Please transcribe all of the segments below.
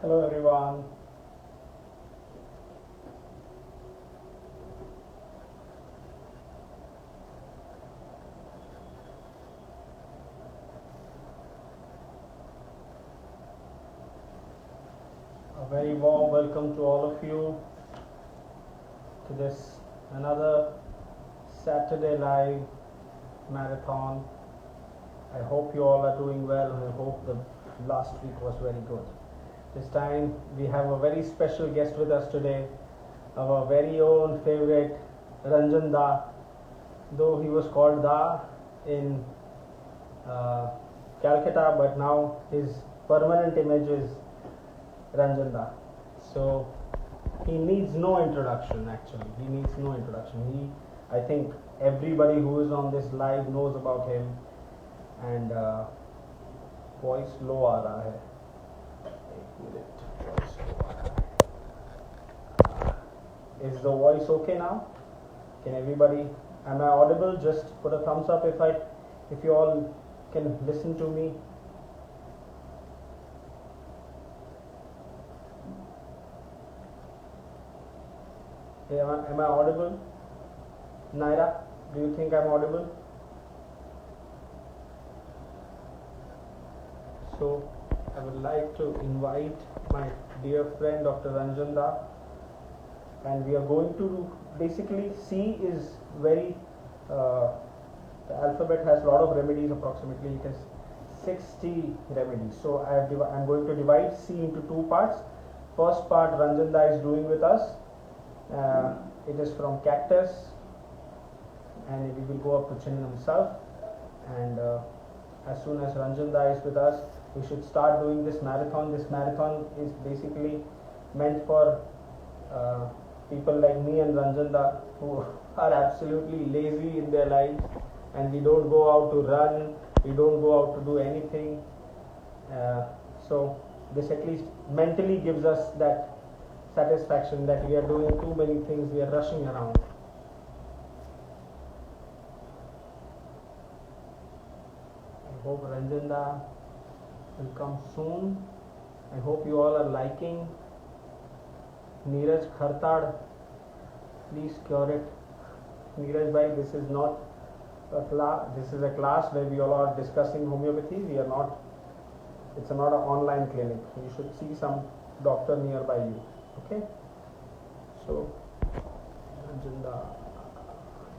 Hello everyone. A very warm welcome to all of you to this another Saturday live marathon. I hope you all are doing well and I hope the last week was very good. This time we have a very special guest with us today, our very own favorite Ranjan Da, though he was called Da in Calcutta, but now his permanent image is Ranjan Da. So he needs no introduction actually. He needs no introduction. I think everybody who is on this live knows about him. And voice low आ रहा है. Is the voice okay now? Can everybody? Am I audible? Just put a thumbs up if you all can listen to me. Am I audible? Naira, do you think I'm audible? So I would like to invite my dear friend Dr. Ranjan Da, and we are going to basically C is very the alphabet has a lot of remedies, approximately it is 60 remedies. So I'm going to divide C into two parts. First part Ranjan Da is doing with us. It is from Cactus, and we will go up to Chininum sulph, and as soon as Ranjan Da is with us, we should start doing this marathon. This marathon is basically meant for people like me and Ranjan Da who are absolutely lazy in their lives, and we don't go out to run, we don't go out to do anything. So this at least mentally gives us that satisfaction that we are doing too many things, we are rushing around. I hope Ranjan Da will come soon. I hope you all are liking. Neeraj Khartad, please cure it. Neeraj bhai, this is not a class. This is a class where we all are discussing homeopathy. We are not. It's not an online clinic. You should see some doctor nearby you. Okay. So Ranjan Da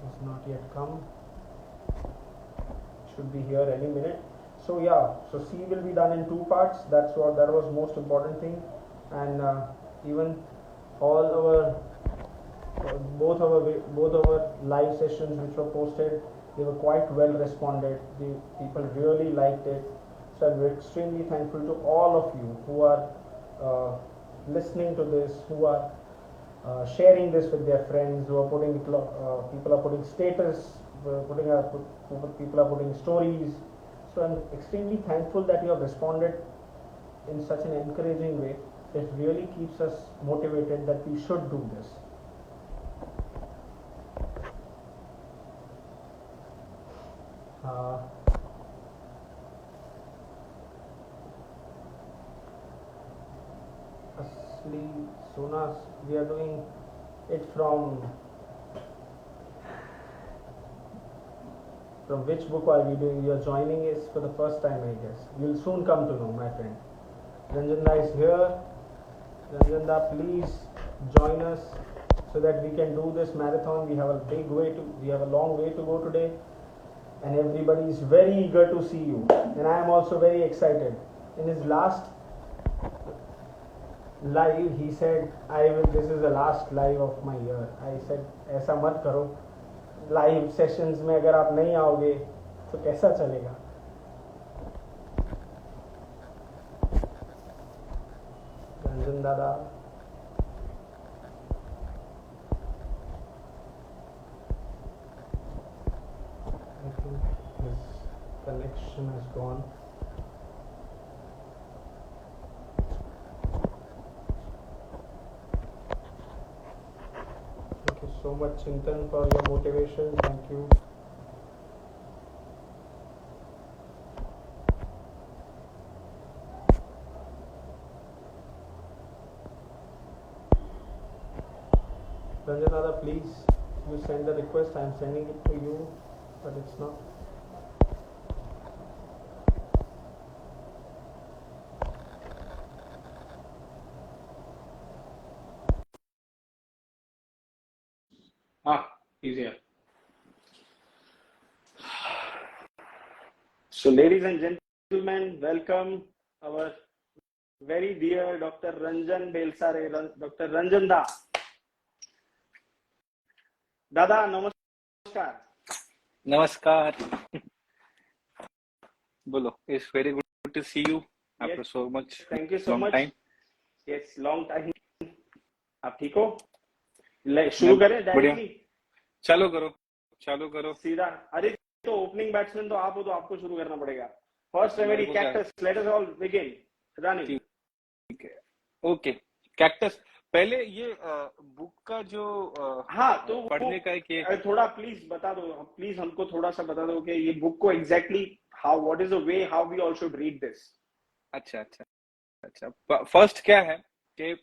has not yet come. Should be here any minute. So yeah, so C will be done in two parts. That was most important thing, and even all our both our live sessions which were posted, they were quite well responded. The people really liked it. So I'm extremely thankful to all of you who are listening to this, who are sharing this with their friends, who are putting people are putting status, people are putting stories. So I'm extremely thankful that you have responded in such an encouraging way. It really keeps us motivated that we should do this. Asli Sonas, we are doing it from which book are we doing? You are joining us for the first time, I guess. You'll soon come to know, my friend. Ranjan Da is here. Ranjan Da, please join us so that we can do this marathon. We have a long way to go today, and everybody is very eager to see you. And I am also very excited. In his last live, he said, this is the last live of my year. I said, ऐसा मत करो. Live sessions में अगर आप नहीं आओगे तो कैसा चलेगा. रंजन दादा, I think his connection has gone. So much Chintan for your motivation. Thank you. Ranjanada, please, you send the request. I am sending it to you, but it's not. Easier. So, ladies and gentlemen, welcome our very dear Dr. Ranjan Belsare, Dr. Ranjan Da. Dada, namaskar. Namaskar. Bolo, it's very good to see you after Yes. so much. Thank you so long much. Time. Yes, long time. आप ठीक हो? शुरू करें directly? चालू करो सीधा. अरे तो ओपनिंग बैट्समैन तो आप हो, तो आपको शुरू करना पड़ेगा. First remedy cactus. Let us all begin. रानी. ठीक है. ओके. कैक्टस. पहले ये बुक का जो हाँ, तो पढ़ने का कि थोड़ा प्लीज बता दो. प्लीज हमको थोड़ा सा बता दो कि ये बुक को exactly how, what is the way how we all should read this. अच्छा. फर्स्ट क्या है कि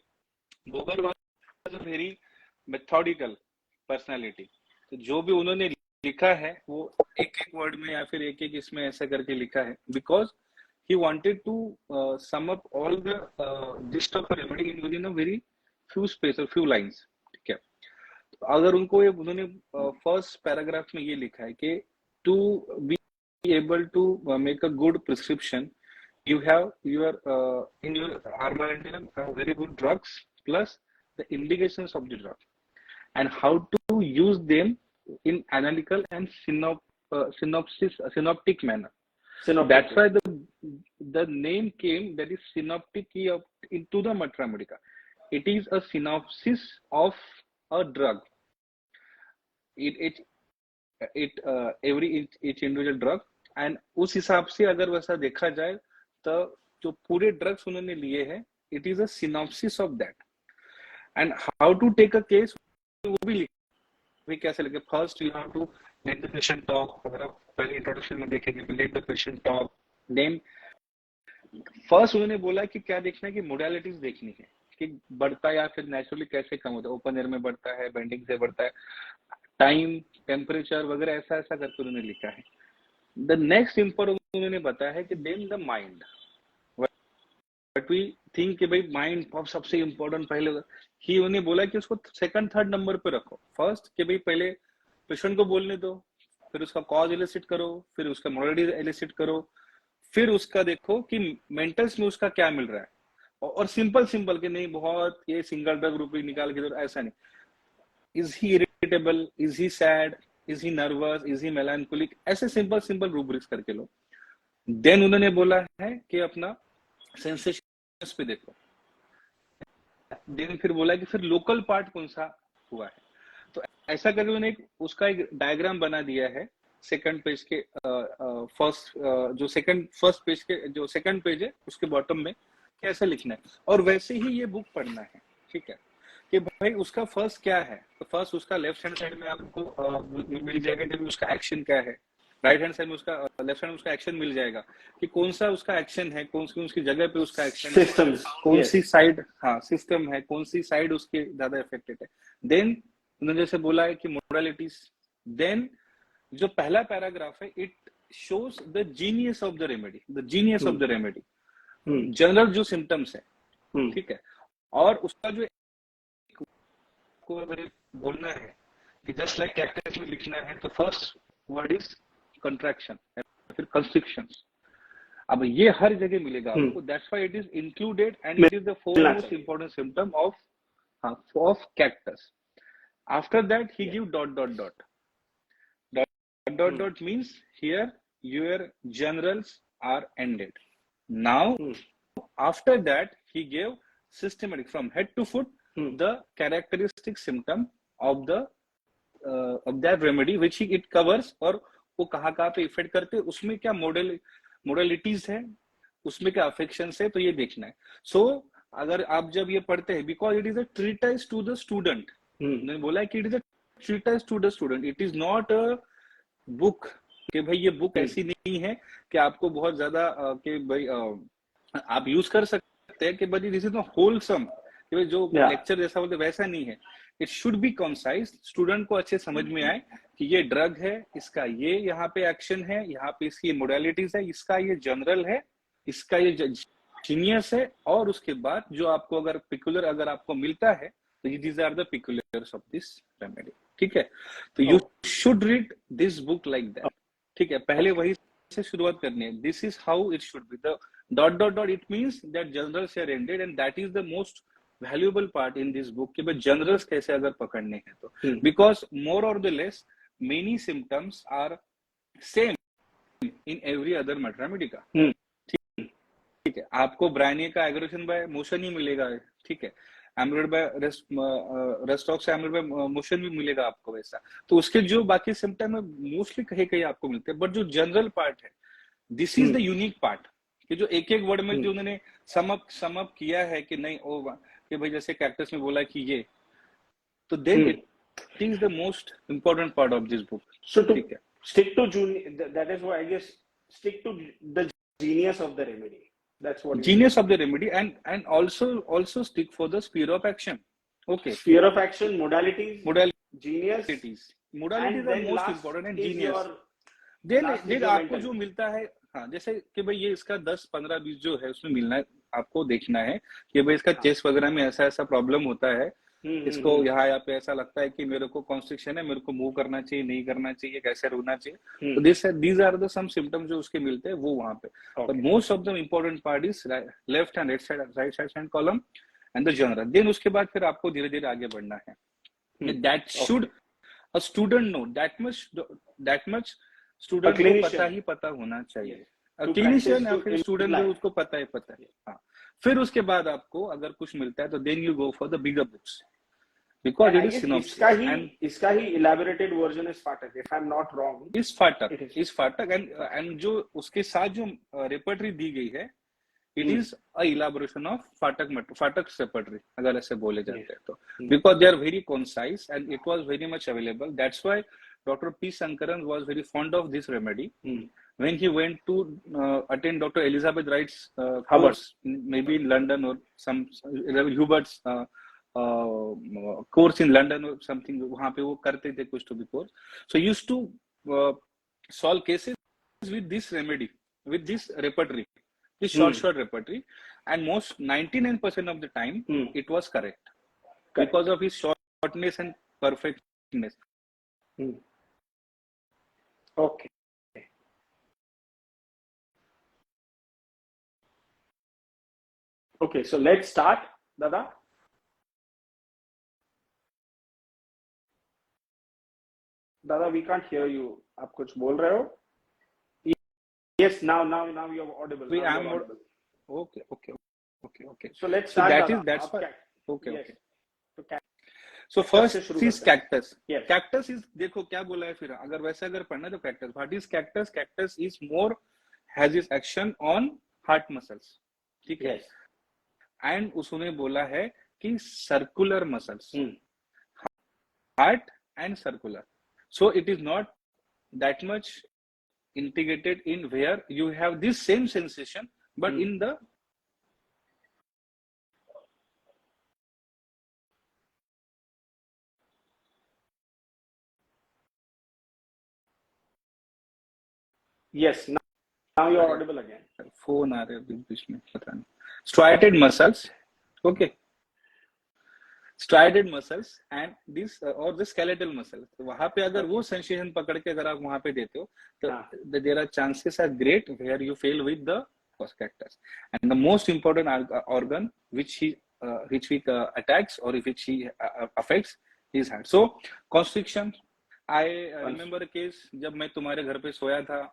Boger was a very methodical personality. तो जो भी उन्होंने लिखा है वो एक वर्ड में या फिर एक इसमें ऐसा करके लिखा है, because he wanted to sum up all the gist of a remedy in within a very few space or few lines. ठीक है. तो अगर उनको ये उन्होंने फर्स्ट पैराग्राफ में ये लिखा है कि to be able to make a good prescription, you have your in your armamentarium very good drugs plus the indications of the drug and how to use them in analytical and synoptic manner. That's why the name came, that is synoptic into the Matra Medica. It is a synopsis of a drug. It each individual drug, and उस हिसाब से अगर वैसा देखा जाए तो जो पूरे ड्रग्स उन्होंने लिए हैं, it is a synopsis of that. And how to take a case, वो भी कैसे लगे. First you have to let the patient talk. अगर आप पहले इंट्रोडक्शन में देखेंगे तो let the patient talk. Then first उन्होंने बोला कि क्या देखना है कि मोडालिटीज देखनी है कि बढ़ता है या फिर नेचुरली कैसे कम होता है. ओपन एयर में बढ़ता है, बेंडिंग से बढ़ता है, टाइम, टेम्परेचर वगैरह ऐसा ऐसा करके उन्होंने लिखा है. द नेक्स्ट इंपॉर्टेंट उन्होंने बताया है कि then the mind. But we think कि भाई माइंड सबसे इंपॉर्टेंट पहले ही उन्होंने बोला कि उसको सेकंड थर्ड नंबर पे रखो. फर्स्ट कि भाई पहले पेशेंट को बोलने दो, फिर उसका कॉज एलिसिट करो, फिर उसका मोडालिटी एलिसिट करो, फिर उसका देखो कि मेंटल्स में उसका क्या मिल रहा है. और सिंपल कि नहीं बहुत ये सिंगल ड्रग रूपी निकाल के दो, ऐसा नहीं. Is he irritable, is he sad, is he nervous, is he melancholic, ऐसे सिंपल रूब्रिक्स करके लो. देन उन्होंने बोला है कि अपना सेंसेशंस पे देखो. देन फिर बोला कि फिर लोकल पार्ट कौन सा हुआ है. तो ऐसा करके उन्होंने उसका एक डायग्राम बना दिया है सेकंड पेज के फर्स्ट पेज के जो सेकंड पेज है उसके बॉटम में कैसे लिखना है. और वैसे ही ये बुक पढ़ना है. ठीक है कि भाई उसका फर्स्ट क्या है. तो फर्स्ट उसका लेफ्ट हैंड साइड में आपको मिल जाएगा कि उसका एक्शन क्या है. राइट हैंड साइड में उसका लेफ्ट हैंड में उसका एक्शन मिल जाएगा कि कौन सा उसका एक्शन है, कौन सी उसकी जगह पे उसका एक्शन है, कौन सी साइड सिस्टम है, कौन सी साइड उसके ज्यादा इफेक्टेड है. देन उन्होंने जैसे बोला है कि मोडालिटीज. देन जो पहला पैराग्राफ है, it shows the genius of the remedy, general जो सिम्टम्स है. ठीक है. और उसका जो को अगर बोलना है कि जस्ट लाइक कैक्टस में लिखना है तो फर्स्ट वर्ड इज कंट्रैक्शन फिर कंस्ट्रिक्शंस. अब ये हर जगह मिलेगा आपको. That's why it is included and it is the foremost important symptom of cactus. After that he give dot means here your generals are ended. Now after that he gave systematic from head to foot the characteristic symptom of that remedy which it covers. और वो कहाँ पे effect करते हैं, उसमें क्या modalities है, उसमें क्या अफेक्शंस है, तो ये देखना है. सो अगर आप जब ये पढ़ते हैं, because it is a treatise to the student. मैंने बोला कि it is a treatise to the student. It is not a book कि भाई ये बुक ऐसी नहीं है कि आपको बहुत ज्यादा कि भाई आप यूज कर सकते हैं कि भाई दिस इज नॉट होलसम कि भाई जो लेक्चर जैसा बोलते वैसा नहीं है. It should B concise, student को अच्छे समझ में आए कि ये ड्रग है, इसका ये यहाँ पे एक्शन है, यहाँ पे इसकी मोडालिटीज है, इसका ये जनरल है, इसका ये जीनियस है, और उसके बाद जो आपको अगर पिकुलर अगर आपको मिलता है तो these are the peculiars of this remedy. ठीक है, तो you should read this book like that. ठीक है, पहले वही से शुरुआत करनी है। This is how it should be, the dot dot dot, it means that generals are ended and that is the most valuable part in this book कि भाई जनरल्स कैसे अगर पकड़ने हैं तो, बिकॉज मोर और the less many symptoms are same in every other mathematica. ठीक है, आपको ब्रायनिया का एग्रेशन बाय मोशन ही मिलेगा। ठीक है, ameliorated by Rhus tox ameliorated by motion भी मिलेगा आपको वैसा। तो उसके जो बाकी सिम्टम है मोस्टली कहीं कहीं आपको मिलते हैं, बट जो जनरल पार्ट है this is the unique part कि जो एक एक वर्ड में जो उन्होंने समअप किया है कि नहीं ओ कि भाई जैसे कैक्टस में बोला कि ये, तो then it is the most important part of this book. So to stick to that is why I guess stick to the genius of the remedy. That's what genius of the remedy, and also stick for the sphere of action. Okay, sphere of action, modalities, genius, modalities are most important, and genius. then आपको जो मिलता है, हाँ, जैसे कि भाई ये इसका 10 15 20 जो है उसमें मिलना है, आपको देखना है कि भाई इसका चेस्ट वगैरह में ऐसा ऐसा प्रॉब्लम होता है, इसको यहाँ पे ऐसा लगता है कि मेरे को कॉन्स्ट्रिक्शन है, मेरे को मूव करना चाहिए, नहीं करना चाहिए, कैसे रुकना चाहिए, तो these are the some symptoms जो उसके मिलते हैं वो वहां पे। But most of the important part is left and right side column and the general. देन उसके बाद फिर आपको धीरे धीरे आगे बढ़ना है। That should a student know, that much student को पता ही पता होना चाहिए। क्लिनिशियन या फिर स्टूडेंट जो उसको पता है। हाँ, फिर उसके बाद आपको अगर कुछ मिलता है तो then you go for the bigger books because it is synopsis. इसका ही elaborated version is Phatak, if I am not wrong, is Phatak and जो उसके साथ जो रेपर्टरी दी गई है it is a elaboration of Phatak repertory अगर ऐसे बोले जाते हैं तो, because they are very concise and it was very much available. That's why Dr. P. Sankaran was very fond of this remedy. When he went to attend Dr. Elizabeth Wright's course, maybe in London or some Hubert's course in London or something, वहाँ पे वो करते थे कुछ to be course. So he used to solve cases with this remedy, with this repertory, this short repertory, and most 99% of the time it was correct because of his shortness and perfectness. Okay. Okay, so let's start, Dada. Dada, we can't hear you. आप कुछ बोल रहे हो? Yes, now you're audible. We am audible. Okay. So let's start. So that's why. Okay. Yes. So first is cactus. Yes. Cactus is, देखो क्या बोला है फिर, अगर वैसे अगर पढ़ना है तो cactus. What is cactus? Cactus is more has its action on heart muscles. ठीक है. And उसने बोला है कि circular muscles. Heart and circular. So it is not that much integrated in where you have this same sensation, but in the Yes, now you're audible again. Phone आ रहे हैं बीच में, पता नहीं. Striated muscles, okay. Striated muscles and this or the skeletal muscle. तो वहाँ पे अगर वो sensation पकड़ के अगर आप वहाँ पे देते हो तो there are chances are great where you fail with the cactus. And the most important organ which he attacks or which he affects is heart. So constriction. I remember a case जब मैं तुम्हारे घर पे सोया था,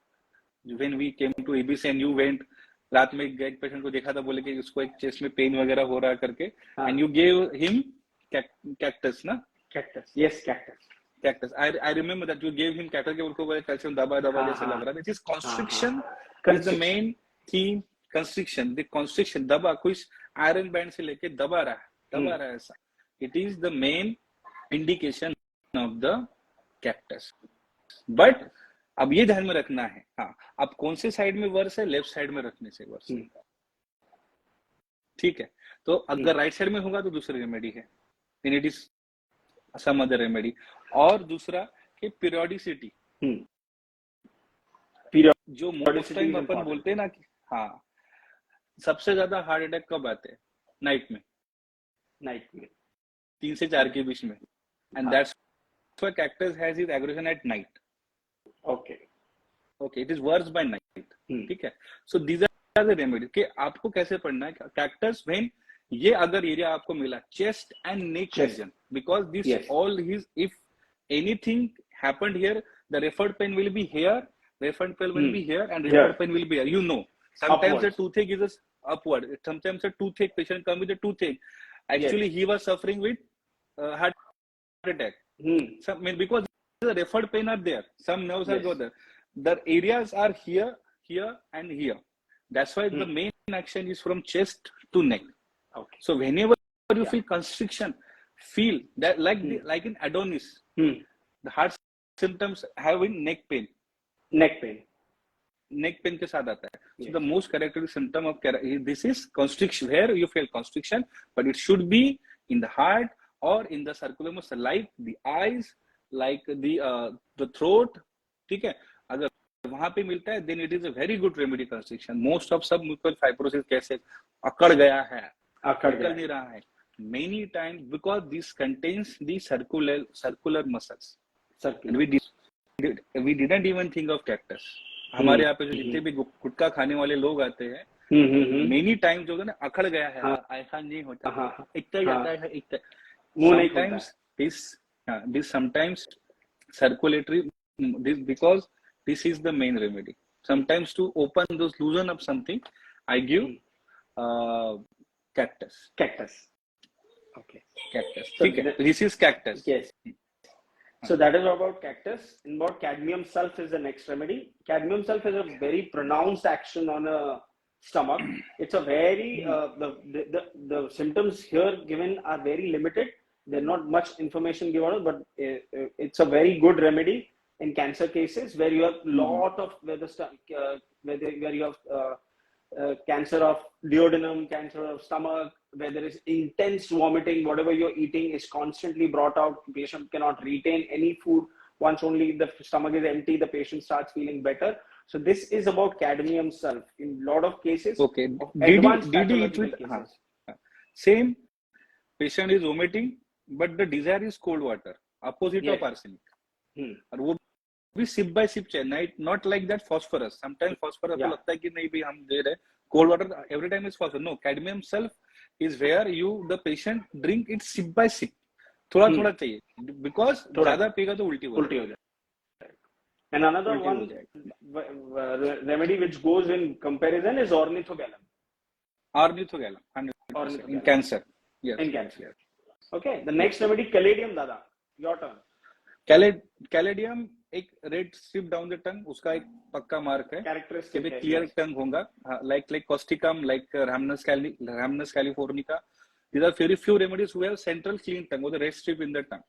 when we came to ABC and you went, रात में एक patient को देखा था, बोले कि उसको एक चेस्ट में पेन वगैरह हो रहा है करके, and you gave him cactus ना? Cactus. Yes, cactus. I remember that you gave him cactus के उनको बोले कैल्शियम दबा जैसे लग रहा है. This is constriction is the main theme. Constriction, the constriction दबा, कोई आयरन बैंड से लेके दबा रहा है ऐसा. It is the main indication of the cactus. But अब ये ध्यान में रखना है, हाँ, अब कौन से साइड में वर्स है, लेफ्ट साइड में रखने से वर्स है. ठीक है, तो अगर राइट साइड में होगा तो दूसरी रेमेडी है. It is some other remedy. और दूसरा कि periodicity, जो most time अपन बोलते हैं ना कि हाँ सबसे ज्यादा हार्ट अटैक कब आते हैं? नाइट में 3 से 4 के बीच में, and that's why cactus has its aggression at night. Okay, it is worse by night. ठीक है. So these are the remedies कि आपको कैसे पढ़ना है. Cactus when ये अगर एरिया आपको मिला chest and neck region, because this all his, if anything happened here, the referred pain will be here, referred pain will be here, and referred pain will be here. You know, sometimes the toothache is upward. Sometimes a toothache patient come with a toothache. Actually, he was suffering with heart attack. Because the referred pain are there. Some nerves are go there. The areas are here, here, and here. That's why the main action is from chest to neck. Okay. So whenever you feel constriction, feel that like in Adonis, the heart symptoms have in neck pain. Neck pain के साथ आता है. So the most characteristic symptom of this is constriction. Here you feel constriction, but it should be in the heart or in the circulum, like the eyes, like the throat. ठीक है. अगर वहाँ पे मिलता है, then it is a very good remedy constriction. Most of submucous fibrosis कैसे अकड़ गया है, निकल नहीं रहा है. Many times because this contains the circular muscles. And we didn't even think of cactus. हमारे यहाँ पे जो जितने भी गुटखा खाने वाले लोग आते हैं, many times जो है ना अकड़ गया है, ऐसा नहीं होता, इतना जाता है, इतना. Sometimes this sometimes circulatory, this because this is the main remedy. Sometimes to open those, loosen up something, I give cactus. Okay. Cactus. So this is cactus. Yes. So that is about cactus. And about cadmium sulph is the next remedy. Cadmium sulph has a very pronounced action on a stomach. It's a very the symptoms here given are very limited. There's not much information given, but it's a very good remedy in cancer cases where you have lot of where you have cancer of duodenum, cancer of stomach, where there is intense vomiting, whatever you're eating is constantly brought out. The patient cannot retain any food. Once only the stomach is empty, the patient starts feeling better. So this is about cadmium sulph in a lot of cases. Okay. Did he eat with same patient is vomiting, but the desire is cold water, opposite of arsenic. और वो भी sip by sip चाहिए, not like that phosphorus. Sometimes phosphorus को लगता है कि नहीं भी हम दे रहे, cold water every time is phosphorus. No, cadmium sulph is where the patient drink it sip by sip. थोड़ा थोड़ा चाहिए, because ज़्यादा पिएगा तो उल्टी हो जाएगा. And another one remedy which goes in comparison is ornithogallum. Ornithogallum, 100%. In cancer. Yes. In cancer. Okay. The next remedy, Caladium, Dada. Your turn. Caladium एक red strip down the tongue, उसका एक पक्का मार्क है. Characteristic है. Clear tongue होगा, like Causticum, like Rhamnus californica. These are very few remedies who have central clean tongue, or the red strip in the tongue.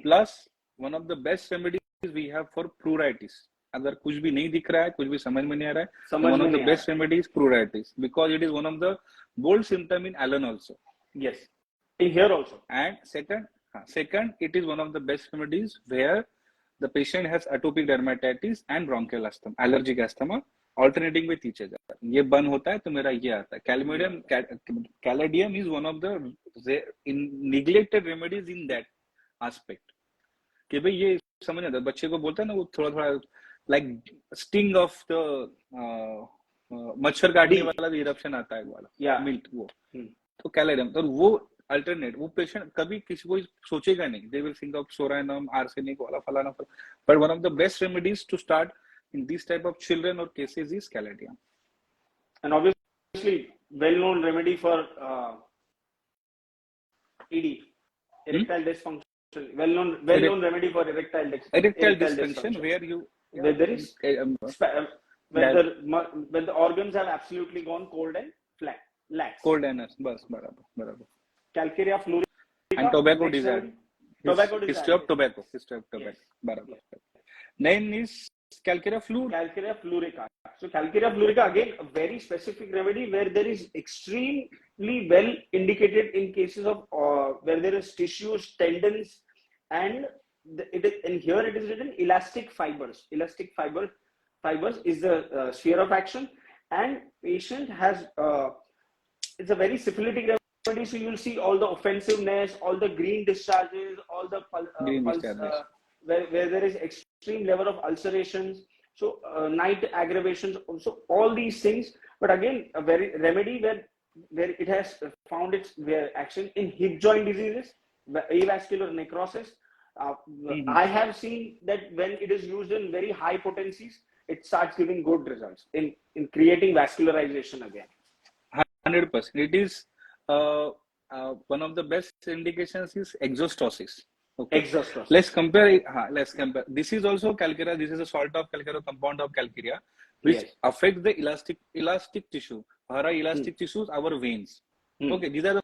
Plus, one of the best remedies we have for pruritus. अगर कुछ भी नहीं दिख रहा है, कुछ भी समझ में नहीं आ रहा है, one of the best remedies pruritus, because it is one of the bold symptom in Allen also. Yes. In here also. And second, it is one of the best remedies where the patient has atopic dermatitis and bronchial asthma, allergic asthma, alternating with each other. ये बंद होता है तो मेरा ये आता है. Caladium is one of the neglected remedies in that aspect. कि भाई ये समझ आता है, बच्चे को बोलता है ना वो थोड़ा like sting of the मच्छर काटने वाला भी eruption आता है वाला, मिल्ट वो. तो Caladium, तो वो alternate, वो patient कभी किसी को सोचेगा नहीं. They will think of soranum, arsenic वाला फलाना. But one of the best remedies to start in this type of children or cases is Caladium. And obviously, well-known remedy for ED, erectile dysfunction. Well-known remedy for erectile dysfunction, where there is when the organs have absolutely gone cold and lax. Cold and bas barabar. Calcarea, flouricum, and tobacco desire. History of tobacco. Barabar. Name is Calcarea flourica. So Calcarea flourica, again a very specific remedy where there is extremely well indicated in cases of where there is tissues, tendons, and and here it is written elastic fibers. Elastic fibers is the sphere of action, and patient has it's a very syphilitic remedy. So you'll see all the offensiveness, all the green discharges, all the where there is extreme level of ulcerations. So night aggravations, also all these things. But again, a very remedy where it has found its action in hip joint diseases, avascular necrosis. I have seen that when it is used in very high potencies, it starts giving good results in creating vascularization again. 100%. It is one of the best indications is exostosis. Okay. Exostosis. Let's compare. This is also Calcarea. This is a salt of Calcarea, compound of Calcarea, which affects the elastic tissue. Our elastic tissues, our veins. Okay, these are the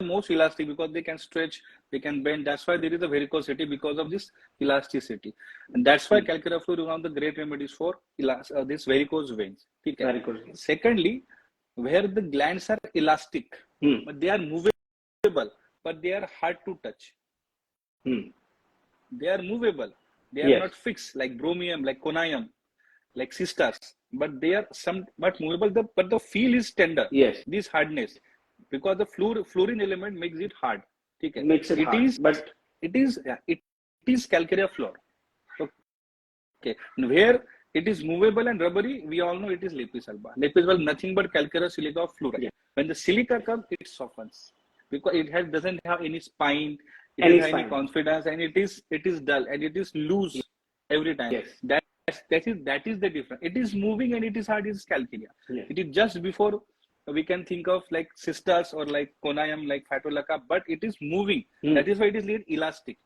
most elastic because they can stretch, they can bend. That's why there is a varicosity because of this elasticity, and that's why Calcarea fluor is one of the great remedies for this varicose veins. Okay. Secondly, where the glands are elastic, but they are movable, but they are hard to touch. They are movable. They are not fixed like bromium, like conium, like cistus, but they are somewhat movable. But the feel is tender. Yes, this hardness because the fluorine element makes it hard. Okay. Makes it hard. But it is Calcarea fluor. Okay, where it is movable and rubbery, we all know it is Lepis alba. Lepis alba nothing but Calcarea silica fluoride. When the silica comes, it softens because it doesn't have any spine. It doesn't have any confidence, and it is dull and it is loose every time. Yes. That is the difference. It is moving and it is hard. It is Calcarea. Yes. It is just before we can think of like cistus or like conium, like phytolacca, but it is moving. That is why it is elastic.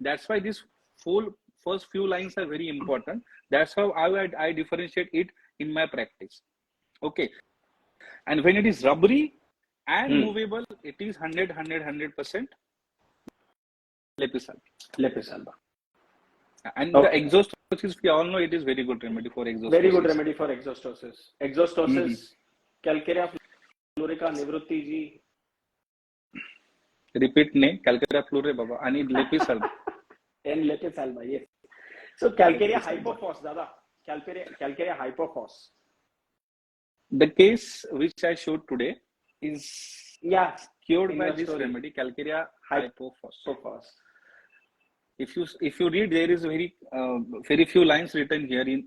That's why this first few lines are very important. That's how I differentiate it in my practice. Okay, and when it is rubbery and movable, it is 100% Lepis alba. And the exostosis, we all know it is very good remedy for exostosis. Very good remedy for exostosis. Exostosis, Calcarea fluorica, Nivrutti ji. Repeat name, Calcarea fluorica, Baba. I need Lepis alba. And Lepis alba, yes. So Calcarea hypophos, Dada. Calcarea hypophos. The case which I showed today is cured by this remedy, Calcarea hypophos. If you read, there is very few lines written here in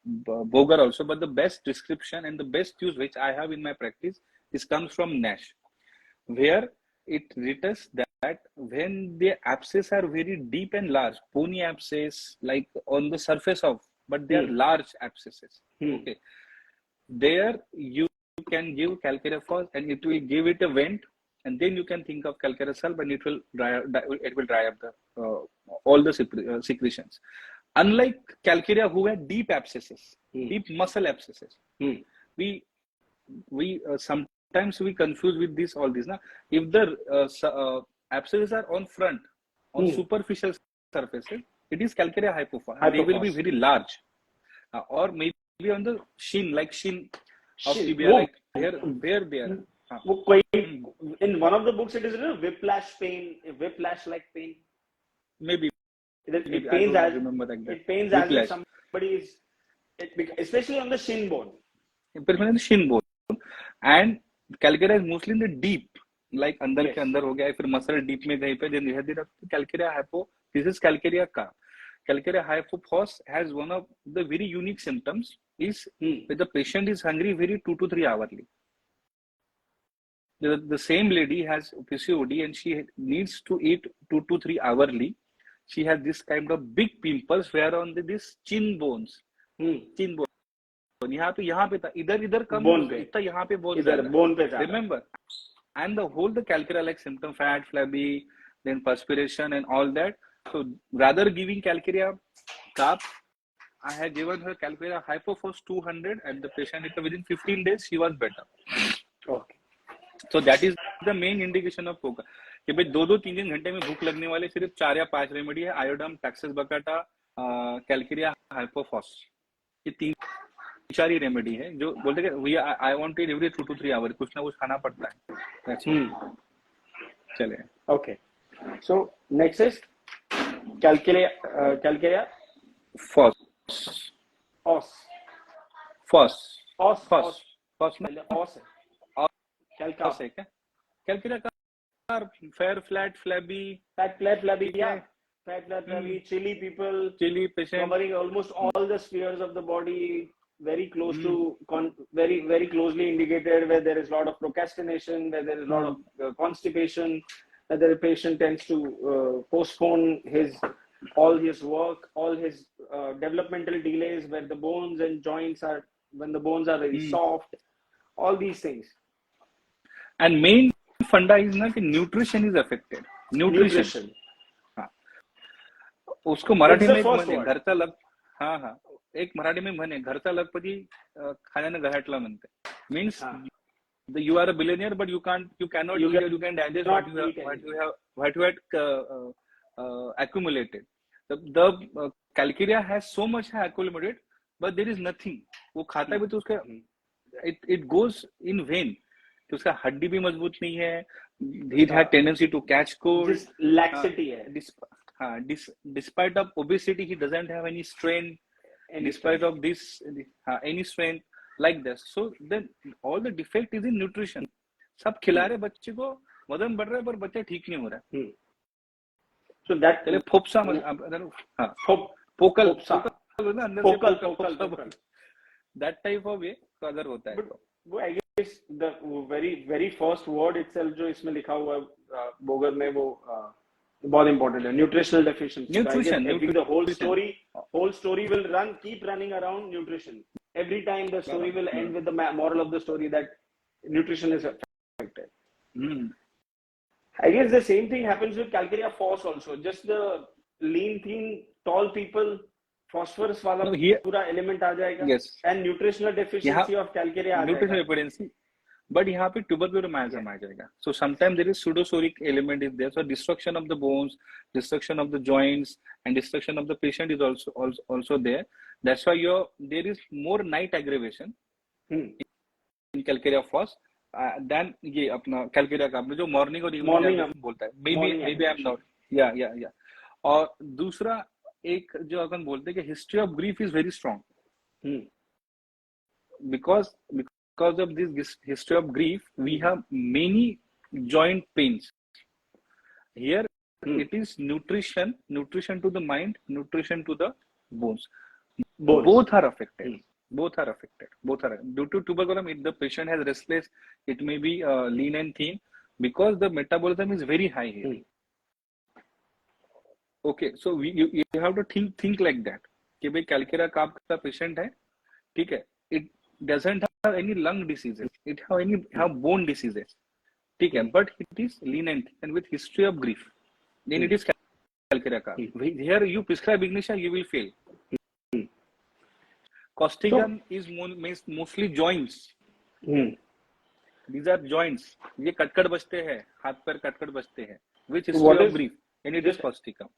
Boger also, but the best description and the best use which I have in my practice comes from Nash, where it writes that when the abscess are very deep and large, bony abscess like on the surface of, but they are large abscesses. Okay, there you can give Calcarea first, and it will give it a vent. And then you can think of Calcarea sulph, and it will dry up the all the secretions. Unlike Calcarea, who had deep abscesses, deep muscle abscesses, we sometimes we confuse with all this. If the abscesses are on front, on superficial surfaces, it is Calcarea hypophos. They will be very large, or maybe on the shin of tibia, like where they are. In one of the books, it is whiplash like pain. Maybe. It pains as if somebody is, especially on the shin bone. And Calcarea is mostly in the deep, like अंदर के अंदर हो गया, फिर muscle deep में कहीं पे, then you have the Calcarea hypo. This is Calcarea ka. Calcarea hypophos has one of the very unique symptoms is when the patient is hungry very 2 to 3 hourly. The same lady has PCOD and she needs to eat 2 to 3 hourly. She has this kind of big pimples where on this chin bones. Chin bone. यहाँ पे था, इधर कम इतना यहाँ पे bone पे. Remember, and the Calcarea like symptom, fat, flabby, then perspiration and all that. So rather giving Calcarea cup, I had given her Calcarea hypophos 200, and the patient within 15 days she was better. Okay. So that is the main indication of Boger कि भाई 2-3 घंटे में भूख लगने वाले सिर्फ 4 या 5 remedy है, आयोडम, टैक्सेस बकाटा, कैल्केरिया हाइपोफॉस, ये 3-4 ही रेमेडी है जो बोलते हैं I want to eat every 2 to 3 hour, कुछ ना कुछ खाना पड़ता है. चले. Okay. So next is Calcarea, Phos. os, Phos. os, Phos. os, Phos ना? os है, calca, Phos है क्या? Calcarea का fair, flat, flabby. fat, flabby, Yeah. fat, flabby, chili people, Chili patient. covering almost all the spheres of the body, very close to, very, very closely indicated, where there is a lot of procrastination, where there is a lot of constipation, where the patient tends to postpone all his work, all his developmental delays, where the bones and joints are, when the bones are very soft, all these things. And main funda is ना कि nutrition is affected. Nutrition. हाँ. उसको मराठी में म्हणे घरचा लग हाँ हाँ एक मराठी में म्हणे घरचा लखपती खाण्याने घाटला म्हणते. Means you are a billionaire but you cannot you can digest what you had accumulated. The Calcarea has so much accumulated but there is nothing. वो खाता भी तो उसका it goes in vain. तो उसका हड्डी भी मजबूत नहीं है. It had tendency to catch cold. Just laxity है. Despite of obesity, he doesn't have any strength. Despite of this, any strength like this. So then all the defect is in nutrition. सब खिला रहे बच्चे को वजन बढ़ रहा है पर बच्चा ठीक नहीं हो रहा है. So that चले फोप्सा हाँ focal that type of way तो अगर होता है वो I guess the very first word itself जो इसमें लिखा हुआ है बोगर में वो बहुत important है nutritional deficiency. Nutrition. The whole story will keep running around nutrition. Every time the story will end with the moral of the story that nutrition is affected. I guess the same thing happens with Calcarea phos also. Just the lean, thin, tall people, phosphorus वाला पूरा element आ जाएगा. Yes. And nutritional deficiency of Calcarea आ जाएगा. Nutritional deficiency. But यहाँ पे tuberculosis आ जाएगा. So sometimes there is pseudosoric element is there. So destruction of the bones, destruction of the joints, and destruction of the patient is also there. That's why there is more night aggravation in Calcarea phos than ये अपना Calcarea का अपने जो morning और evening बोलता है. Maybe I'm not. Yeah. और दूसरा एक जो अपन बोलते हैं कि history of grief is very strong. Because of this history of grief, we have many joint pains. Here, it is nutrition to the mind, nutrition to the bones. Both are affected. Both are due to tuberculum. If the patient has restless, it may be lean and thin because the metabolism is very high here. Okay, so you have to think like that. कि भाई Calcarea का patient है, ठीक है? It doesn't have any lung diseases. It have bone diseases. ठीक but it is lean and with history of grief. Then it is Calcarea का. Here you prescribe ignitia, you will fail. Causticum is mostly joints. These are joints. ये कटकट बचते हैं, हाथ पैर कटकट बचते हैं. Which history of grief? And it is Causticum.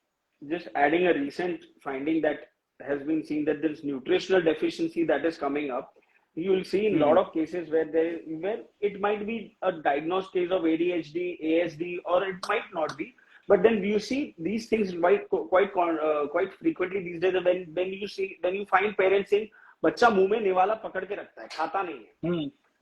Just adding a recent finding that has been seen that there is nutritional deficiency that is coming up. You will see in a lot of cases where it might be a diagnosed case of ADHD, ASD, or it might not be. But then you see these things quite frequently these days. When you find parents saying, "बच्चा मुंह में निवाला पकड़ के रखता है, खाता नहीं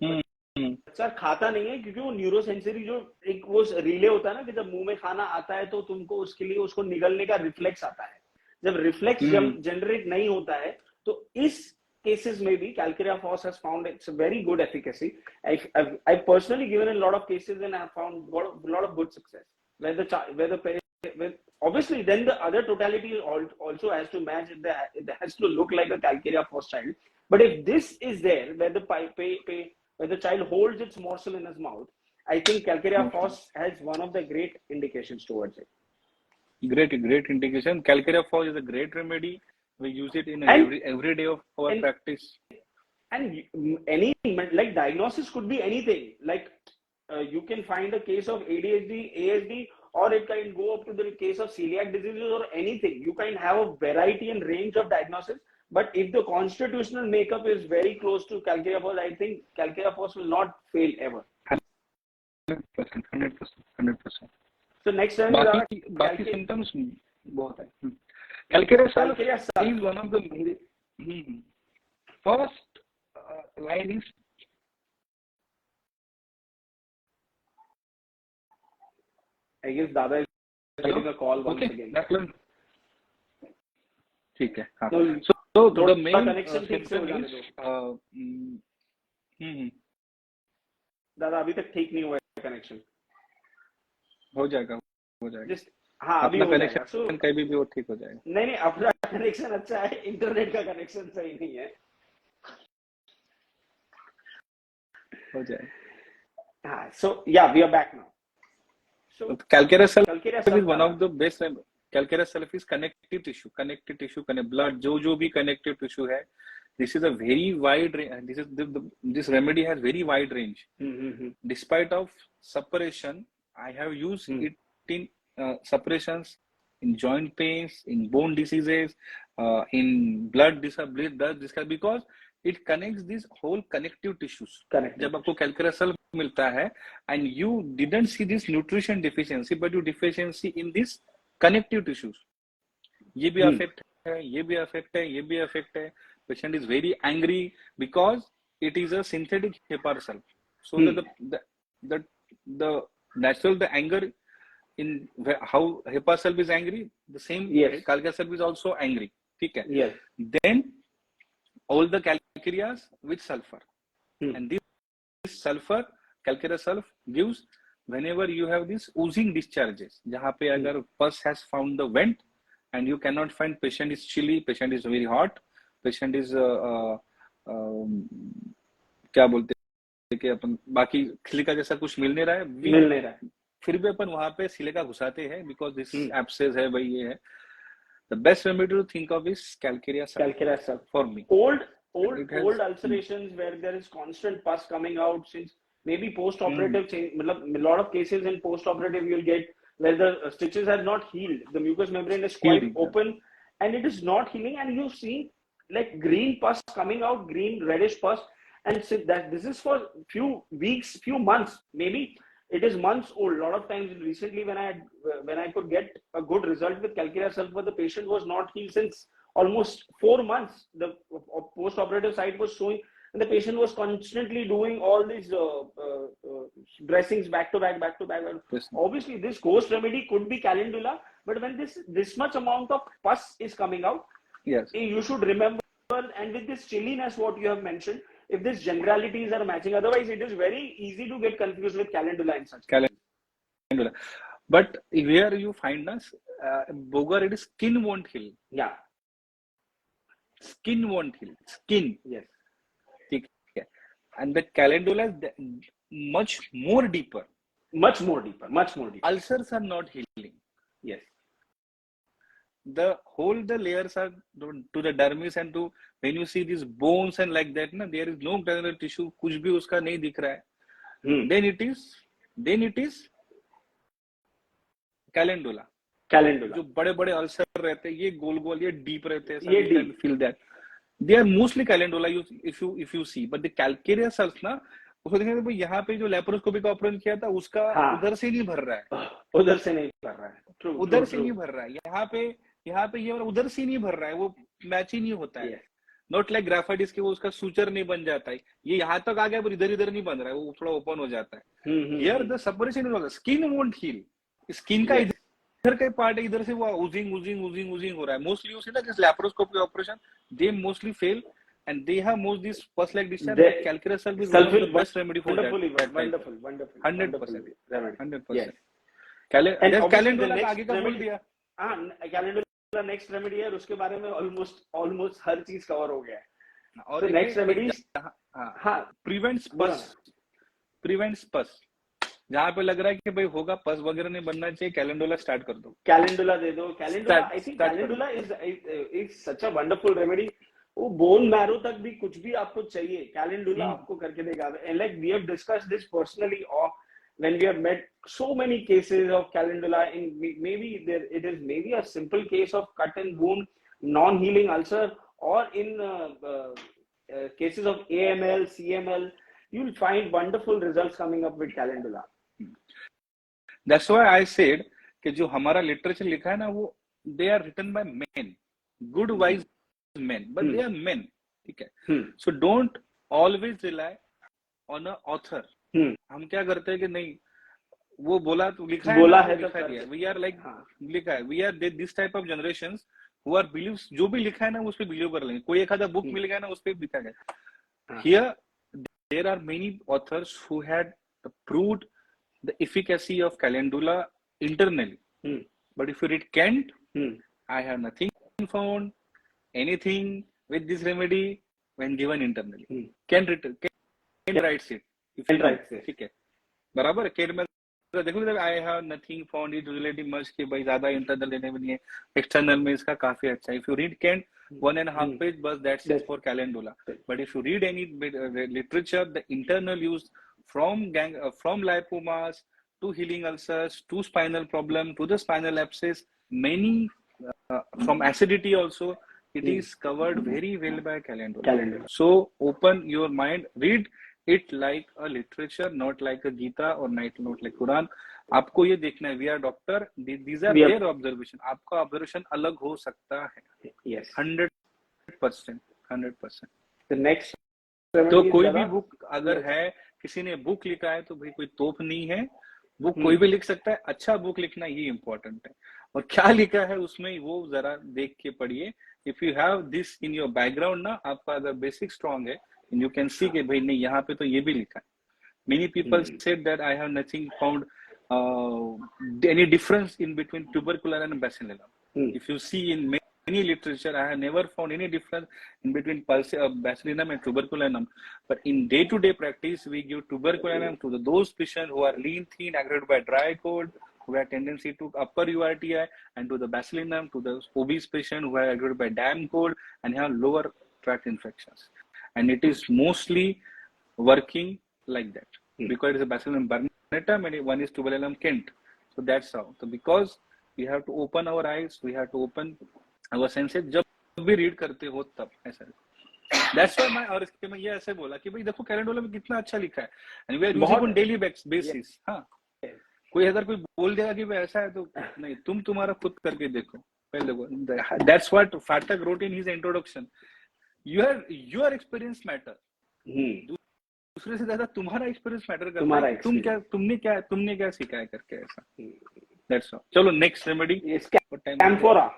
है." बच्चा खाता नहीं है क्योंकि वो न्यूरोसेंसरी जो एक वो रिले होता है ना कि जब मुंह में खाना आता है तो तुमको उसके लिए उसको निगलने का रिफ्लेक्स आता है. जब रिफ्लेक्स जनरेट नहीं होता है तो इस cases maybe Calcarea phos has found it's a very good efficacy. I've personally given a lot of cases and I have found a lot of good success. Obviously then the other totality also has to match. It has to look like a Calcarea phos child. But if this is there, where the child holds its morsel in his mouth, I think Calcarea phos has one of the great indications towards it. Great indication. Calcarea phos is a great remedy. We use it in every day of our practice. And any like diagnosis could be anything. Like you can find a case of ADHD, ASD, or it can go up to the case of celiac diseases or anything. You can have a variety and range of diagnosis. But if the constitutional makeup is very close to Calcarea phos, I think Calcarea phos will not fail ever. 100%. So next time बाकी symptoms बहुत है। Calcarea sulph Calcarea sulph. is one of the first line is I guess Dada is getting a call once again. ठीक है, हाँ. No, So the main connection ठीक से हो जाने दो. दादा अभी तक ठीक नहीं हुआ है कनेक्शन. हो जाएगा. Just हाँ अभी हो जाएगा. So कभी भी वो ठीक हो जाएगा. नहीं अपना कनेक्शन अच्छा है, इंटरनेट का कनेक्शन सही नहीं है. हो जाएगा. हाँ, so yeah, we are back now. So Calcarea sulph is one sulph of the best. Calcarea sulph is connective tissue, blood, जो भी connective tissue है. This is a very wide range. This remedy has very wide range. Despite of suppression, I have used it in suppressions in joint pains, in bone diseases, in blood because it connects these whole connective tissues. जब आपको Calcarea sulph मिलता है and you didn't see this nutrition deficiency, but you deficiency in this connective tissues. ये भी affect है, ये भी affect है, ये भी affect है. Patient is very angry because it is a synthetic hepatic sulph. So the natural the anger in how hepatic sulph is angry, the same Calcarea sulph is also angry. ठीक है. Yes. Then all the calcareas with sulfur, and this sulfur Calcarea sulph gives whenever you have these oozing discharges. जहाँ पे अगर pus has found the vent and you cannot find, patient is chilly, patient is very hot, patient is क्या बोलते हैं कि अपन बाकी silica जैसा कुछ मिल नहीं रहा है, फिर भी अपन वहाँ पे सिलिका घुसाते हैं because this abscess है, भाई ये है. The best remedy to think of is Calcarea sulph for me. Old ulcerations where there is constant pus coming out since maybe post-operative change. A lot of cases in post-operative you'll get where the stitches are not healed. The mucous membrane is quite open and it is not healing, and you see like green pus coming out, green reddish pus, and so that this is for few weeks, few months, maybe it is months old. A lot of times recently when I could get a good result with Calcarea sulph, but the patient was not healed since almost 4 months. The post-operative site was showing, and the patient was constantly doing all these dressings back to back. Yes. Obviously, this ghost remedy could be Calendula, but when this much amount of pus is coming out, yes, you should remember. And with this chilliness, what you have mentioned, if these generalities are matching, otherwise it is very easy to get confused with Calendula and such. Calendula, but where you find us, Boger, it is skin won't heal. Yeah. Skin won't heal. Skin. Yes. Okay. And the Calendula is much more deeper. Much more deeper. Ulcers are not healing. Yes. The layers are to the dermis and to when you see these bones and like that, there is no glandular tissue, कुछ भी उसका नहीं दिख रहा है. Then it is Calendula. जो बड़े ulcer रहते हैं, ये गोल ये डीप रहते हैं, ये deep. Feel that they are mostly Calendula if you see, but the Calcarea sulph ना उसको देखेंगे भाई यहाँ पे जो लेप्रोस्कोपी का ऑपरेशन किया था उसका उधर से नहीं भर रहा है, उधर से नहीं भर रहा है, यहाँ पे ये उधर से नहीं भर रहा है, वो मैच ही नहीं होता है. नॉट लाइक ग्राफाइटिस के वो उसका सूचर नहीं बन जाता है, ये यहाँ तक आ गया पर इधर नहीं बन रहा है, वो थोड़ा ओपन हो जाता है. Here the separation is always skin won't heal. Skin का इधर का पार्ट है, इधर से वो ओजिंग हो रहा है. मोस्टली यू सी ना this laparoscopy operation they mostly fail and they have most this pus like this. Calcarea sulph is one of the best remedy for that. Wonderful. 100%. Yes. Calendula आगे का बोल दिया. Calendula next remedy है, उसके बारे में almost हर चीज cover हो गया है. और next remedy prevents pus. जहाँ पे लग रहा है कि भाई होगा पस वगैरह नहीं बनना चाहिए, कैलेंडुला स्टार्ट कर दो. कैलेंडुला दे दो. Calendula, I think calendula is such a wonderful remedy. वो बोन मैरो तक भी कुछ भी आपको चाहिए, कैलेंडुला आपको करके देगा. And like we have discussed this personally, or when we have met so many cases of calendula, in maybe it is maybe a simple case of cut and wound, non-healing ulcer, or in cases of AML, CML, you'll find wonderful results coming up with calendula. That's why I said कि जो हमारा literature लिखा है ना, वो they are written by men, good wise men, but they are men. ठीक है? So don't always rely on a author. हम क्या करते हैं कि नहीं वो बोला तो लिखा है, लिखा दिया. We are like लिखा है. We are this type of generations who are believes जो भी लिखा है ना उस पे बिलीव कर लेंगे. कोई एक आधा बुक मिल गया ना उस पे लिखा गया. Here there are many authors who had proved the efficacy of Calendula internally. But if you read Kent, I have nothing found anything with this remedy when given internally. Kent writes it. Kent writes it. ठीक है. बराबर है. Kent में देखो I have nothing found it relatively much कि भाई ज़्यादा internal लेने में नहीं है. External में इसका काफी अच्छा है. If you read Kent 1.5 page, but that's it for Calendula. But if you read any literature, the internal use from lipomas to healing ulcers to spinal problem to the spinal abscess, many from acidity also, it is covered very well by Calendula. So open your mind, read it like a literature, not like a Gita or not like Quran. आपको ये देखना है, we are doctor, these are their observation. आपका observation अलग हो सकता है. Yes. 100%. The next. तो कोई भी बुक अगर है, किसी ने बुक लिखा है तो भाई कोई तोप नहीं है. बुक कोई भी लिख सकता है. अच्छा बुक लिखना ये इम्पोर्टेंट है. और क्या लिखा है उसमें वो जरा देख के पढ़िए. If you have this in your background ना, आपका अगर बेसिक स्ट्रॉन्ग है, and you can see कि भाई नहीं यहाँ पे तो ये भी लिखा है. Many people said that I have nothing found any difference in between tuberculum and bacillum. If you see in many literature, I have never found any difference in between bacillum and tuberculum. But in day-to-day practice, we give tuberculum to those patients who are lean, thin, aggravated by dry cold, who have tendency to upper URTI, and to the bacillum to the obese patient who are aggravated by damp cold and have lower tract infections. And it is mostly working like that because it is a bacillum burnetum and one is tuberculum Kent. So that's how. So because we have to open our eyes, we have to open our senses. जब भी read करते हो तब ऐसा. That's why मैं और इसके मैं ये ऐसे बोला कि भाई देखो कैलेंडुला में कितना अच्छा लिखा है. And we are using on daily basis. हाँ. कोई अगर कोई बोल देगा कि भाई ऐसा है तो नहीं, तुम तुम्हारा खुद करके देखो. पहले देखो. That's what Fatak wrote in his introduction. Your experience matter. दूसरे से ज्यादा तुम्हारा एक्सपीरियंस मैटर करता है. तुमने क्या सीखा है करके ऐसा. That's all. चलो next remedy. Camphora.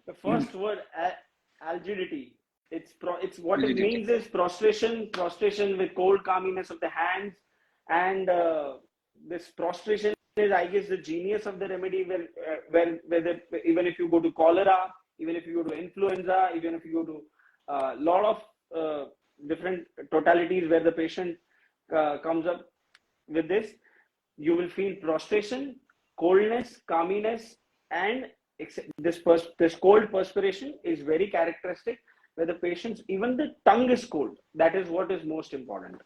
The first word algidity. It's what it means is prostration with cold calmness of the hands, and this prostration is, I guess, the genius of the remedy. Even if you go to cholera, even if you go to influenza, even if you go to lot of different totalities where the patient comes up with this, you will feel prostration, coldness, calminess, and this cold perspiration is very characteristic, where the patient's even the tongue is cold. That is what is most important.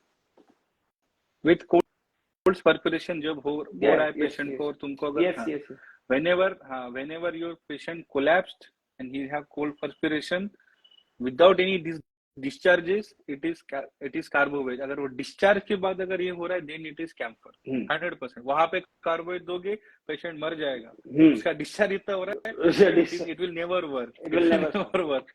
With cold perspiration जब हो रहा है patient को, तुमको अगर whenever your patient collapsed and he have cold perspiration without any discharges, it is carboid. अगर वो discharge के बाद अगर ये हो रहा है, then it is camphor. 100%. वहाँ पे carboid दोगे, patient मर जाएगा. उसका discharge इतना हो रहा है, it will never work. It will never work.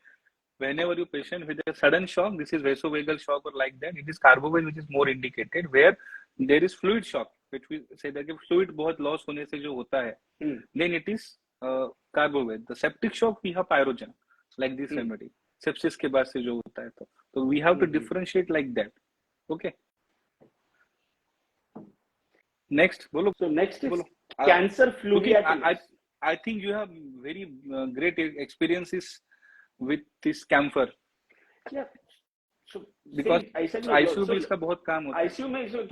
Whenever you patient with a sudden shock, this is vasovagal shock or like that, it is carboid which is more indicated. Where there is fluid shock, which we say that fluid बहुत loss होने से जो होता है, then it is carboid. The septic shock we have pyrogen, like this remedy. Sepsis के बाद से जो होता है तो we have to differentiate like that. Okay. Next, बोलो. So next is cancer fluviatilis. I think you have very great experiences with this camphor. Yeah. So because ICU में इसका बहुत काम होता है. ICU में so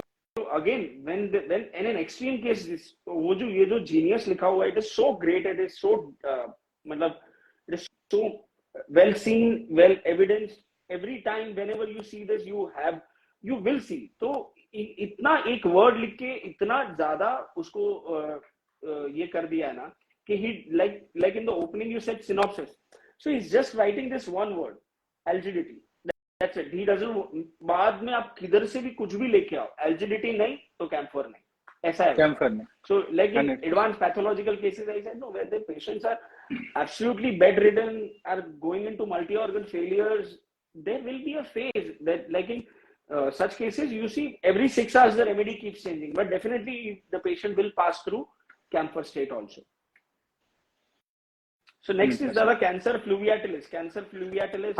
again when in an extreme case this वो जो ये जो genius लिखा हुआ है, it is so great, it is so मतलब it is so well seen, well evidenced. Every time whenever you see this, you will see. तो इतना एक word लिख के इतना ज़्यादा उसको ये कर दिया है ना कि he like in the opening you said synopsis. So he's just writing this one word, algidity. That's it. He doesn't. बाद में आप किधर से भी कुछ भी लेके आओ, algidity नहीं तो camphor नहीं. ऐसा है कैम्फर में. So like in 100%. advanced pathological cases, I said no, where the patients are absolutely bedridden, are going into multi-organ failures, there will be a phase that like in such cases you see every 6 hours the remedy keeps changing, but definitely the patient will pass through camphor state also. So next is the cancer fluviatilis. Cancer fluviatilis.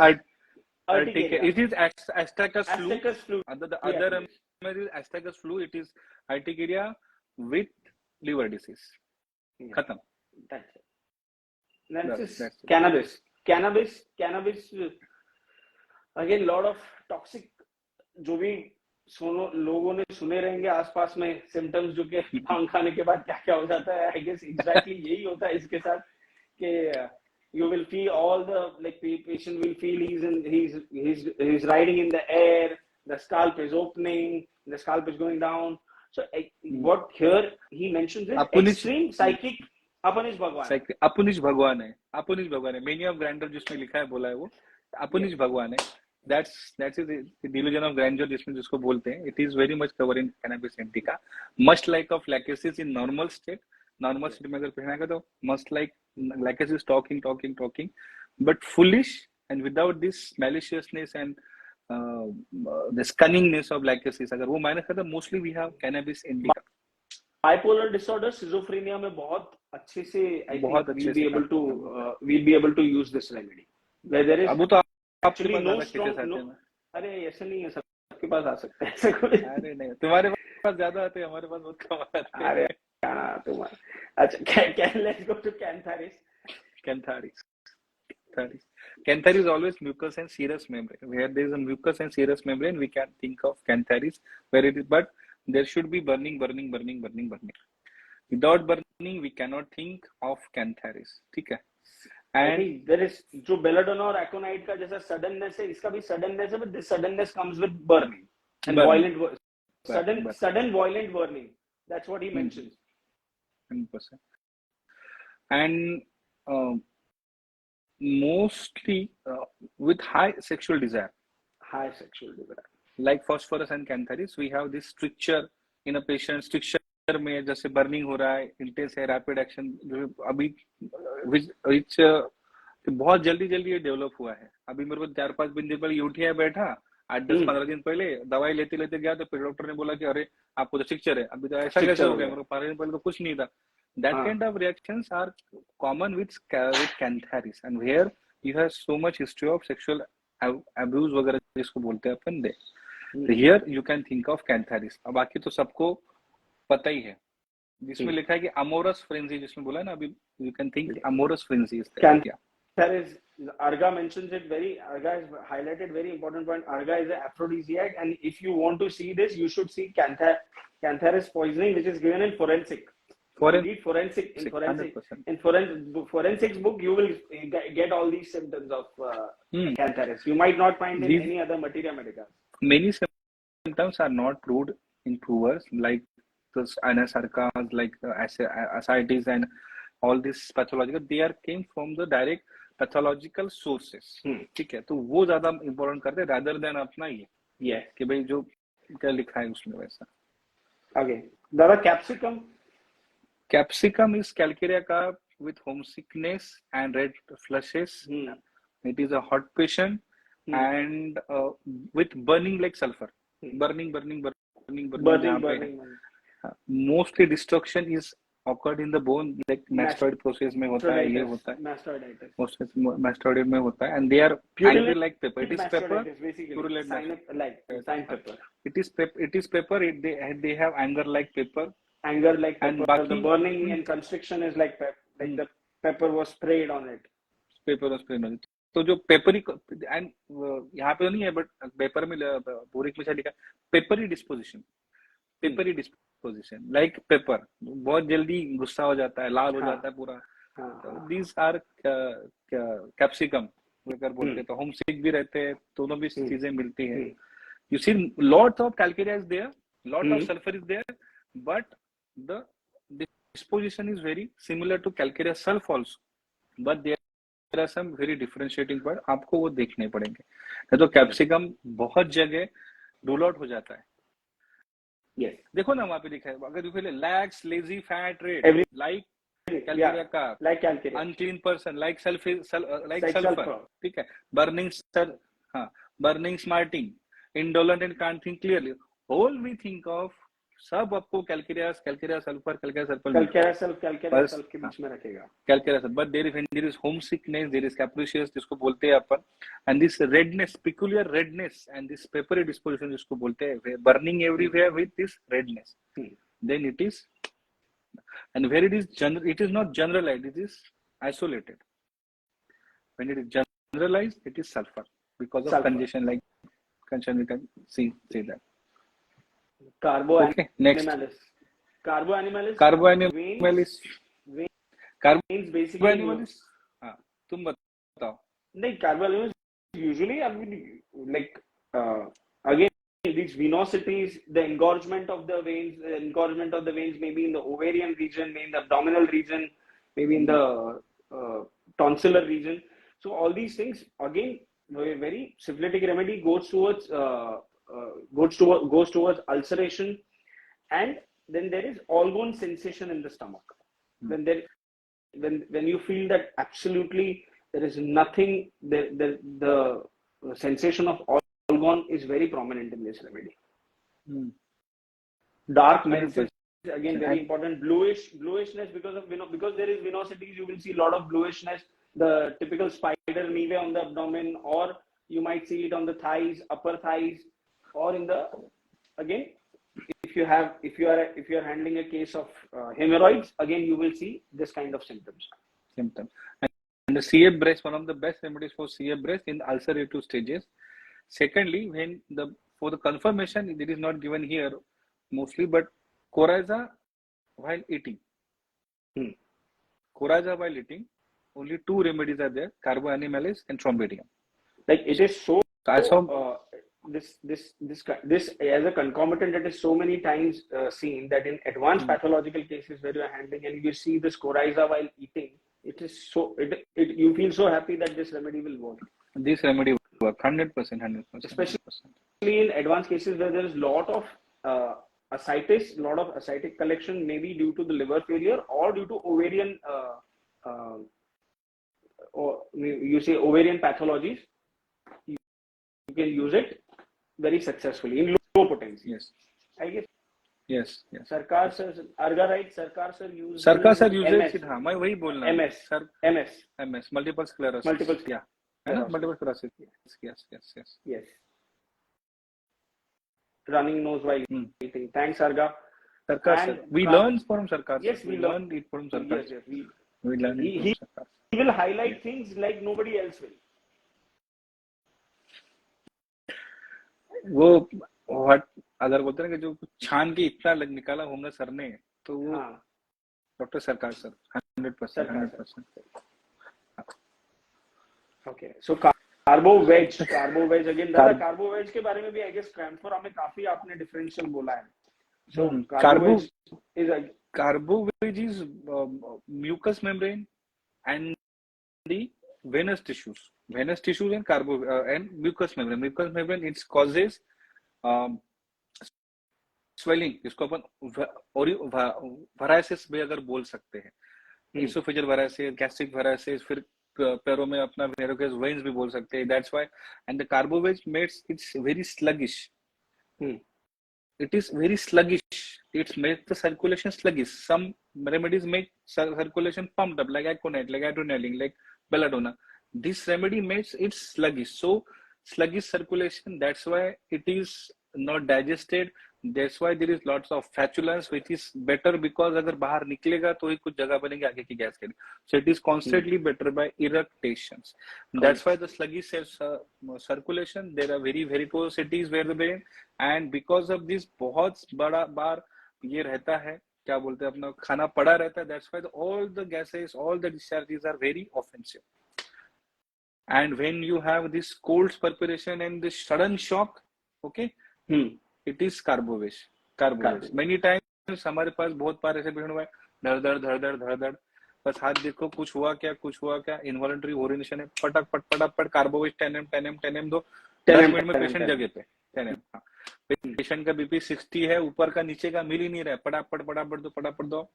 Urticaria. It is Astacus flu. Astacus flu. The other is Astacus flu. It is urticaria with liver disease. Yeah. Khatam. That's it. Then is cannabis. Cannabis. Again, lot of toxic. जो भी लोगों ने सुने रहेंगे आसपास में symptoms जो कि भांग खाने के बाद क्या क्या हो जाता है. आई गेस एग्जैक्टली यही होता है इसके साथ कि you will feel all the like patient will feel he's riding in the air, the scalp is opening, the scalp is going down. So what here he mentions is extreme psychic अपनिश भगवान है. Many of grander जिसमें लिखा है बोला है वो अपनिश भगवान है. That's the delusion of grandeur जिसको बोलते हैं. It is very much covered in cannabis indica, much like of lachesis in normal state. Normal state में अगर पहनेगा तो must like lachesis talking but foolish and without this maliciousness and this cunningness of lachesis. अगर वो minus करता mostly we have cannabis indica. Bipolar disorder, schizophrenia में बहुत अच्छे से I think we'll be able to use this remedy. Where there is अब तो actually no strong अरे ऐसा नहीं है, सबके पास आ सकता है ऐसा कोई. अरे नहीं, तुम्हारे पास ज्यादा आते हैं, हमारे पास बहुत कम आते हैं. अच्छा, let's go to Cantharis. Cantharis is always mucous and serous membrane. Where there is a mucous and serous membrane, we can think of Cantharis. Where it is, but there should be burning. Without burning, we cannot think of Cantharis. ठीक है. And there is जो belladonna और aconite का जैसा suddenness है, इसका भी suddenness है, but this suddenness comes with burning and sudden violent burning. That's what he mentions. 100%. And mostly with high sexual desire. Like phosphorus and Cantharis, we have this stricture in a patient. Stricture में जैसे burning हो रहा है, intense है, rapid action, अभी which बहुत जल्दी ये डेवलप हुआ है. अभी मेरे को 4-5 दिन पहले यूटिया बैठा, 8-10-15 दिन पहले दवाई लेते गया तो फिर डॉक्टर ने बोला कि अरे आपको तो स्ट्रिक्चर है. अभी तो ऐसा कैसे हो गया, मेरे को 15 दिन पहले तो कुछ नहीं था. That kind of reactions are common with Cantharis, and where you have so much history of sexual abuse वगैरह जिसको बोलते हैं अपन दे. Here you can think of Cantharis. अब बाकी तो सबको पता ही है. जिसमें लिखा है कि amorous frenzy, जिसमें बोला ना अभी, you can think amorous frenzy is there. Cantharis, Arga mentions it Arga has highlighted very important point. Arga is an aphrodisiac, and if you want to see this, you should see Cantharis poisoning, which is given in forensics book. You will get all these symptoms of Cantharis. You might not find in any other materia medica. Many symptoms are not proved in provers, like the anasarcas, like ascites and all this pathological. They came from the direct pathological sources. ठीक है, तो वो ज्यादा important करते हैं rather than अपना ये कि भाई जो क्या लिखा है उसमें वैसा. Okay, दादा Capsicum is Calcarea carb with homesickness and red flushes. It is a hot patient and with burning like sulphur. Burning. Mostly destruction is occurred in the bone, like mastoid process में होता है, ये होता है. Mastoid में होता है, and they are angry like pepper. It is pepper. Like pepper. It is pepper. They have anger like pepper. And the burning and constriction is like the pepper was sprayed on it. तो जो peppery and यहाँ पे तो नहीं है, but paper में boric में लिखा पेपरी डिस्पोजिशन लाइक पेपर. बहुत जल्दी गुस्सा हो जाता है, लाल हो जाता है पूरा. दीज आर कैप्सिकम अगर बोलते तो होम सिक भी रहते हैं, दोनों भी चीजें मिलती है. You see lot of calcarea is there, lot of sulphur is there, but the disposition is very similar to Calcarea sulph also, but there are some very differentiating part. आपको वो देखने पड़ेंगे. तो कैप्सिकम बहुत जगह रूल आउट हो जाता है. Yes. देखो ना वहां पे लिखा है, अगर you feel lax lazy fat rate Every like yeah, calcarea का like Calcarea, unclean person like sulphur like sulphur, sulphur. ठीक है, बर्निंग सर, हाँ, burning smarting, indolent and can't think clearly, whole we think of, सब आपको calcarea sulphur Calcarea sulph के बीच में रखेगा. Calcarea, but there is home sickness, there is capricious जिसको बोलते हैं अपन, and this redness, peculiar redness and this peppery disposition जिसको बोलते हैं, burning everywhere with this redness, then it is, and where it is it is not generalized, it is isolated. When it is generalized, it is sulfur because of congestion, like congestion we can see that. Carbo Okay, next. animalis. Carbo animalis. Carbo animalis. Veins basically. Carbo animalis. हाँ, तुम बताओ. नहीं, carbo animalis usually, I mean, like again, these venosities, the engorgement of the veins maybe in the ovarian region, maybe in the abdominal region, maybe in the tonsillar region. So all these things, again, very syphilitic remedy goes towards ulceration, and then there is all-bone sensation in the stomach. When you feel that absolutely there is nothing, the sensation of all-bone is very prominent in this remedy. Dark menses, again very important. Bluishness because there is venosities, you will see a lot of bluishness, the typical spider neve on the abdomen, or you might see it on the thighs, upper thighs, or in the, again, if you are handling a case of hemorrhoids, again you will see this kind of symptoms. And the CF breast, one of the best remedies for CF breast in ulcerative stages. Secondly, for the confirmation, it is not given here mostly, but coryza while eating. Coryza while eating, only two remedies are there: Carbo animalis and Trombadium. Like it is so. This as a concomitant, it is so many times seen that in advanced pathological cases where you are handling and you see this coryza while eating, it is so you feel so happy that this remedy will work. This remedy will work 100%. Especially in advanced cases where there is lot of ascites, lot of ascitic collection, maybe due to the liver failure or due to ovarian or you say ovarian pathologies. You can use it very successfully in low potency. Yes. I guess. Yes. Sarkar sir, Arga right? Sarkar sir uses it. हाँ, मैं वही बोल रहा हूँ. MS, multiple sclerosis. Yeah. है ना? Multiple sclerosis. Yes. Running nose while eating. Thanks, Arga. Sarkar sir. We learned from Sarkar. Yes, we learned it from Sarkar. Yes, we learned it from Sarkar. He will highlight things like nobody else will. वो अगर बोलते हैं कि जो छान के इतना निकाला होगा सर ने, तो वो डॉक्टर सरकार sir 100%. Okay, so carbo wedge again. दादा carbo wedge के बारे में भी I guess Camphora में काफी आपने differential बोला है. So carbo wedge is mucous membrane and the venous tissues and carbo and mucous membrane it causes swelling, जिसको अपन varices भी अगर बोल सकते हैं, esophageal varices, gastric varices, फिर पैरों में अपना varicose veins भी बोल सकते हैं. That's why, and the carbo wedge makes it's very sluggish. It is very sluggish. It makes the circulation sluggish. Some remedies make circulation pumped up, like aconite, like adrenaline, like belladonna. This remedy makes it sluggish. So sluggish circulation. That's why it is not digested. That's why there is lots of flatulence, which is better because अगर बाहर निकलेगा तो ही कुछ जगह बनेगी आगे की gas के लिए. So it is constantly better by eructations. That's why the sluggish circulation. There are very varicosities where the brain, and because of this बहुत बड़ा बार ये रहता है, क्या बोलते हैं, अपना खाना पड़ा रहता है. That's why all the gases, all the discharges are very offensive. And when you have this cold perspiration and this sudden shock, okay, it is carbo wedge. Many times हमारे पास बहुत बार ऐसे पेशेंट हुआ है, धड़ बस हाथ देखो कुछ हुआ क्या, इनवॉलंटरी ओरिनेशन है, पटक कार्बो वेज 10 m दो, 10 मिनट में पेशेंट जगह पे 10 m. पेशेंट का बीपी 60 है, ऊपर का नीचे का मिल ही नहीं रहा है, फटाफट दो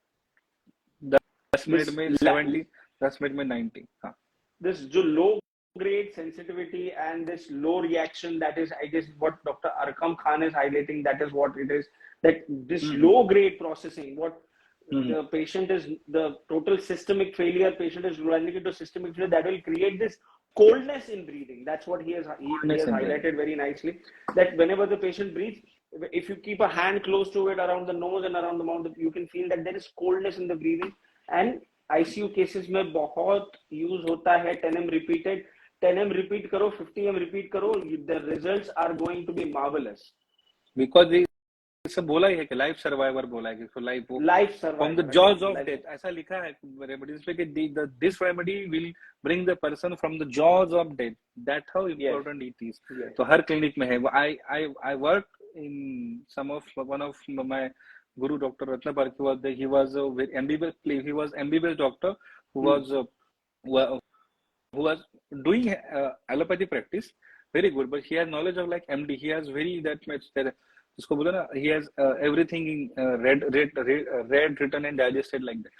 10 मिनट में 70, 10 मिनट में 90. हाँ, this जो low grade sensitivity and this low reaction, that is I guess what Dr. Arkam Khan is highlighting, that is what it is, that this low grade processing, what the patient is, the total systemic failure, patient is running into systemic failure, that will create this coldness in breathing. That's what he has highlighted very nicely, that whenever the patient breathes, if you keep a hand close to it around the nose and around the mouth, you can feel that there is coldness in the breathing. And ICU cases में बहुत use होता है 10m repeated. 10m repeat करो, 50m repeat करो, the results are going to be marvelous. Because इसे बोला ही है कि लाइफ सर्वाइवर बोला है कि life from the jaws of death, ऐसा लिखा है रेमेडीज पे कि this remedy will bring the person from the jaws of death. That how important it is. तो हर क्लिनिक में है. I work in some of one of my Guru Dr. Ratnapar, he was MBBS doctor who was doing allopathy practice, very good, but he has knowledge of like MD. He has very that much उसको बोला ना, he has everything in read, written and digested like that.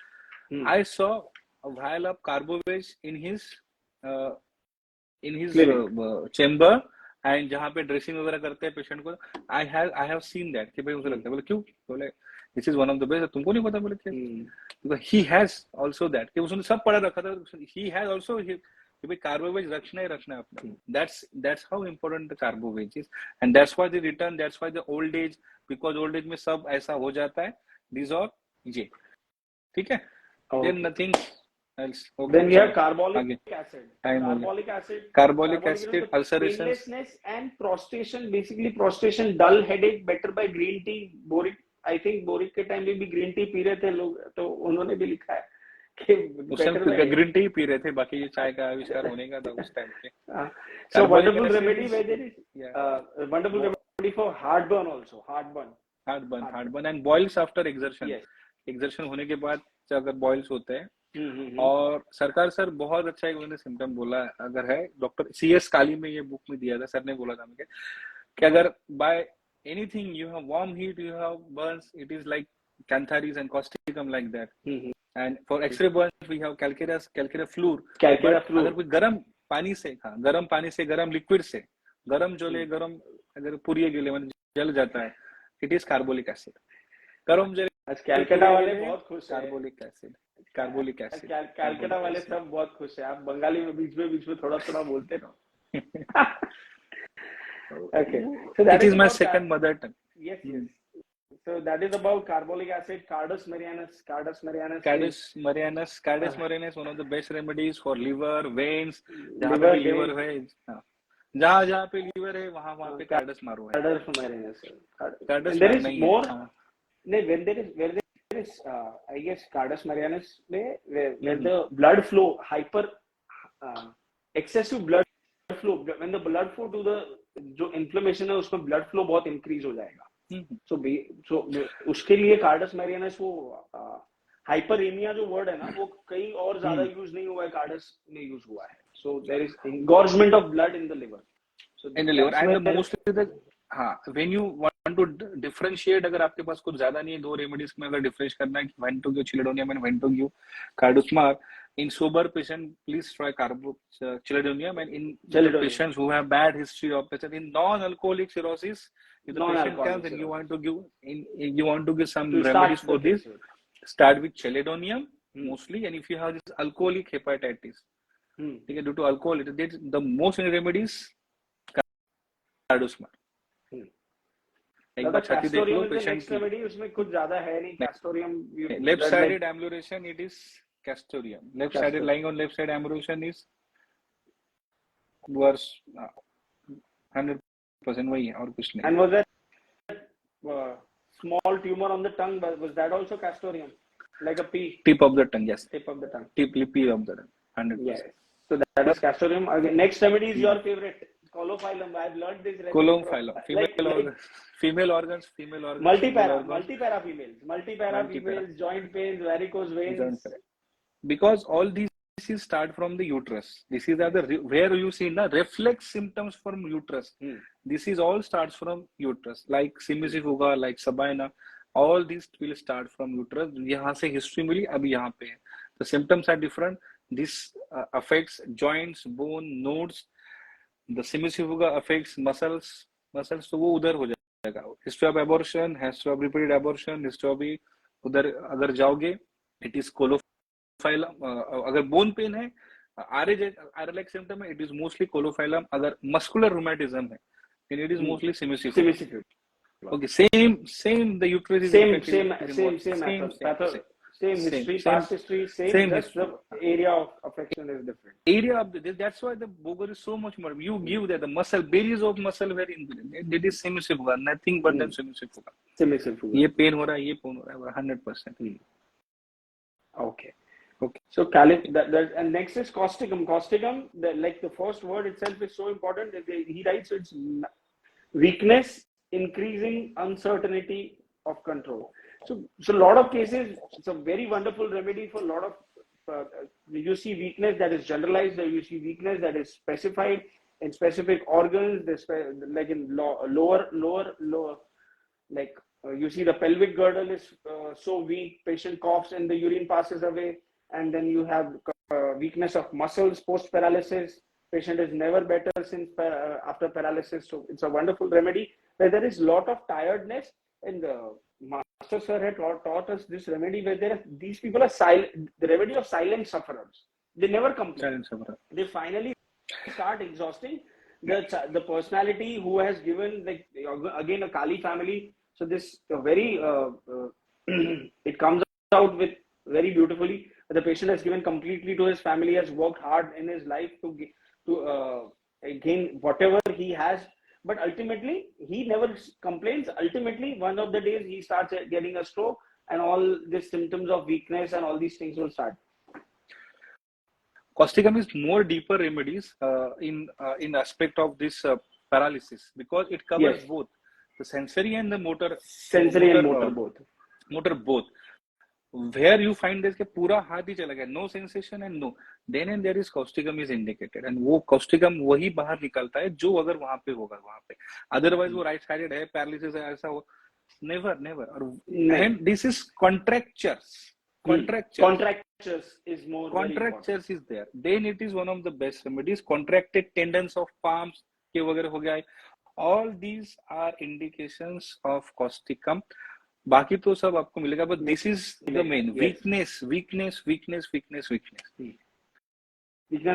I saw a vial of Carbo in his chamber, and जहाँ पे dressing वगैरह करते हैं patient को, I have seen that कि भाई मुझे लगता है. बोले क्यों? बोले this is one of the best. तुमको नहीं पता? बोले क्या? ही हैज आल्सो दैट कि उसने सब पढ़ा रखा था. ही हैज आल्सो कि भाई कार्बोवेज रखना ही रखना है अपना. That's how important the carbo veg is, and that's why the return, that's why the old age, because old age में सब ऐसा हो जाता है. दिस और ये ठीक है. Then nothing else. Okay. Then we have carbolic acid. Carbolic acid, ulceration and prostration. Basically, prostration, dull headache, better by green tea. Boric, I think Boric के टाइम में भी green tea पी रहे थे लोग, तो उन्होंने भी लिखा है कि green tea पी रहे थे. बाकी ये चाय का आविष्कार होने का था उस टाइम पे. So wonderful remedy where there is wonderful remedy for heartburn also. Heartburn and boils after exertion. Yes. Exertion होने के बाद अगर boils होते हैं. और सरकार सर बहुत अच्छा है, उन्होंने सिम्टम बोला अगर है. डॉक्टर CS काली में ये बुक में दिया था, सर ने बोला था मुझे कि अगर by anything you have warm heat, you have burns, it is like Cantharis and Causticum like that. And for X-ray burns we have Calcarea flour. अगर कोई गर्म पानी से, हाँ गर्म पानी से, गर्म लिक्विड से, गर्म जले, गर्म अगर पूरी गिले में जल जाता है, इट इज कार्बोलिक एसिड. गर्म जले. आज कैलकाटा वाले बहुत खुश हैं. कार्बोलिक एसिड कैलकाटा वाले सब बहुत खुश है. आप बंगाली में बीच में थोड़ा बोलते रहो. Okay, so that is my second mother tongue. Yes. So that is about carbolic acid. Cardus marianus, one of the best remedies for liver, veins. जहाँ पे liver है, जहाँ पे liver है वहाँ पे Cardus मारो है. Cardus marianus. There is more. When there is I guess Cardus marianus where the blood flow excessive blood flow, when the blood flow to the जो inflammation है उसमें blood flow बहुत increase हो जाएगा. So उसके लिए Cardus marianus वो hyperemia जो word है ना, वो कहीं और ज्यादा यूज नहीं हुआ है, Cardus में यूज हुआ है. So there is engorgement of blood in the liver. So in the liver and the mostly the when you want to differentiate, अगर आपके पास कुछ ज्यादा नहीं है, दो रेमेडीज में अगर डिफरेंशिएट करना है कि when to give Chelidonium and when to give Cardus. In sober patient, please try Carbo, Chelidonium, and in patients who have bad history of patient, in non-alcoholic cirrhosis, if the patient comes and you want to give some remedies for this, start with Chelidonium mostly, and if you have this alcoholic hepatitis, due to alcohol, the most remedies Cardus. एक बार छाती देख लो patient की. उसमें कुछ ज्यादा है नहीं. Castoreum, left sided ambulation, it is Castoreum. Left sided, lying on left side ambulation is worse. 100% वही है और कुछ नहीं. And was that small tumor on the tongue, was that also Castoreum, like a pea? Tip of the tongue, yes. Tip of the tongue. Tip of the tongue. 100%. Yes. So that is Castoreum. Again, next remedy is your favorite. Caulophyllum. I've learned this. Caulophyllum. Female organs. Multipara females. Joint pains, varicose veins. Because all these is start from the uterus. This is where you see the reflex symptoms from uterus. This is all starts from uterus, like semicifuga, like sabina. All these will start from uterus. यहाँ से history मिली, अभी यहाँ पे है. The symptoms are different. This affects joints, bone, nodes. The semicifuga affects muscles, तो वो उधर हो जाएगा. History of abortion, history of repeated abortion, history of भी उधर अगर जाओगे, it is Caulophyllum. अगर bone pain है, RH symptom है, it is mostly Caulophyllum. अगर muscular rheumatism है, then it is mostly semicifuga. Okay, same. The uterus is same history, past history, same. Just the area of affection is different. Area of that's why the Boger is so much more. You give that the muscle, berries of muscle were in it is semicifuga, nothing but than semicifuga. Semicifuga. ये pain हो रहा है, ये pain हो रहा है, 100%. Okay. So and next is Causticum. Causticum, like the first word itself is so important. He writes it's weakness, increasing uncertainty of control. So a lot of cases, it's a very wonderful remedy for a lot of, you see weakness that is generalized, or you see weakness that is specified in specific organs, like in lower, like you see the pelvic girdle is so weak, patient coughs and the urine passes away, and then you have weakness of muscles post-paralysis, patient is never better since after paralysis. So it's a wonderful remedy where there is lot of tiredness, and the master sir had taught us this remedy where these people are silent, the remedy of silent sufferers. They never complain. They finally start exhausting the personality who has given, like again a Kali family. So this very it comes out with very beautifully. The patient has given completely to his family, has worked hard in his life to gain whatever he has, but ultimately he never complains. Ultimately, one of the days he starts getting a stroke, and all these symptoms of weakness and all these things will start. Causticum is more deeper remedies in aspect of this paralysis, because it covers both the sensory and the motor. Sensory and motor both. Motor both. Where you find this कि पूरा हाथ ही चला गया, no sensation and no, then and there is Causticum is indicated, and वो Causticum वही बाहर निकलता है जो अगर वहाँ पे होगा वहाँ पे. Otherwise वो right sided है, paralysis है, ऐसा हो, never. And this is contractures. Contractures is more. Contractures is there. Then it is one of the best remedies. Contracted tendons of palms के वगैरह हो गया है. All these are indications of Causticum. बाकी तो सब आपको मिलेगा, but this is the main weakness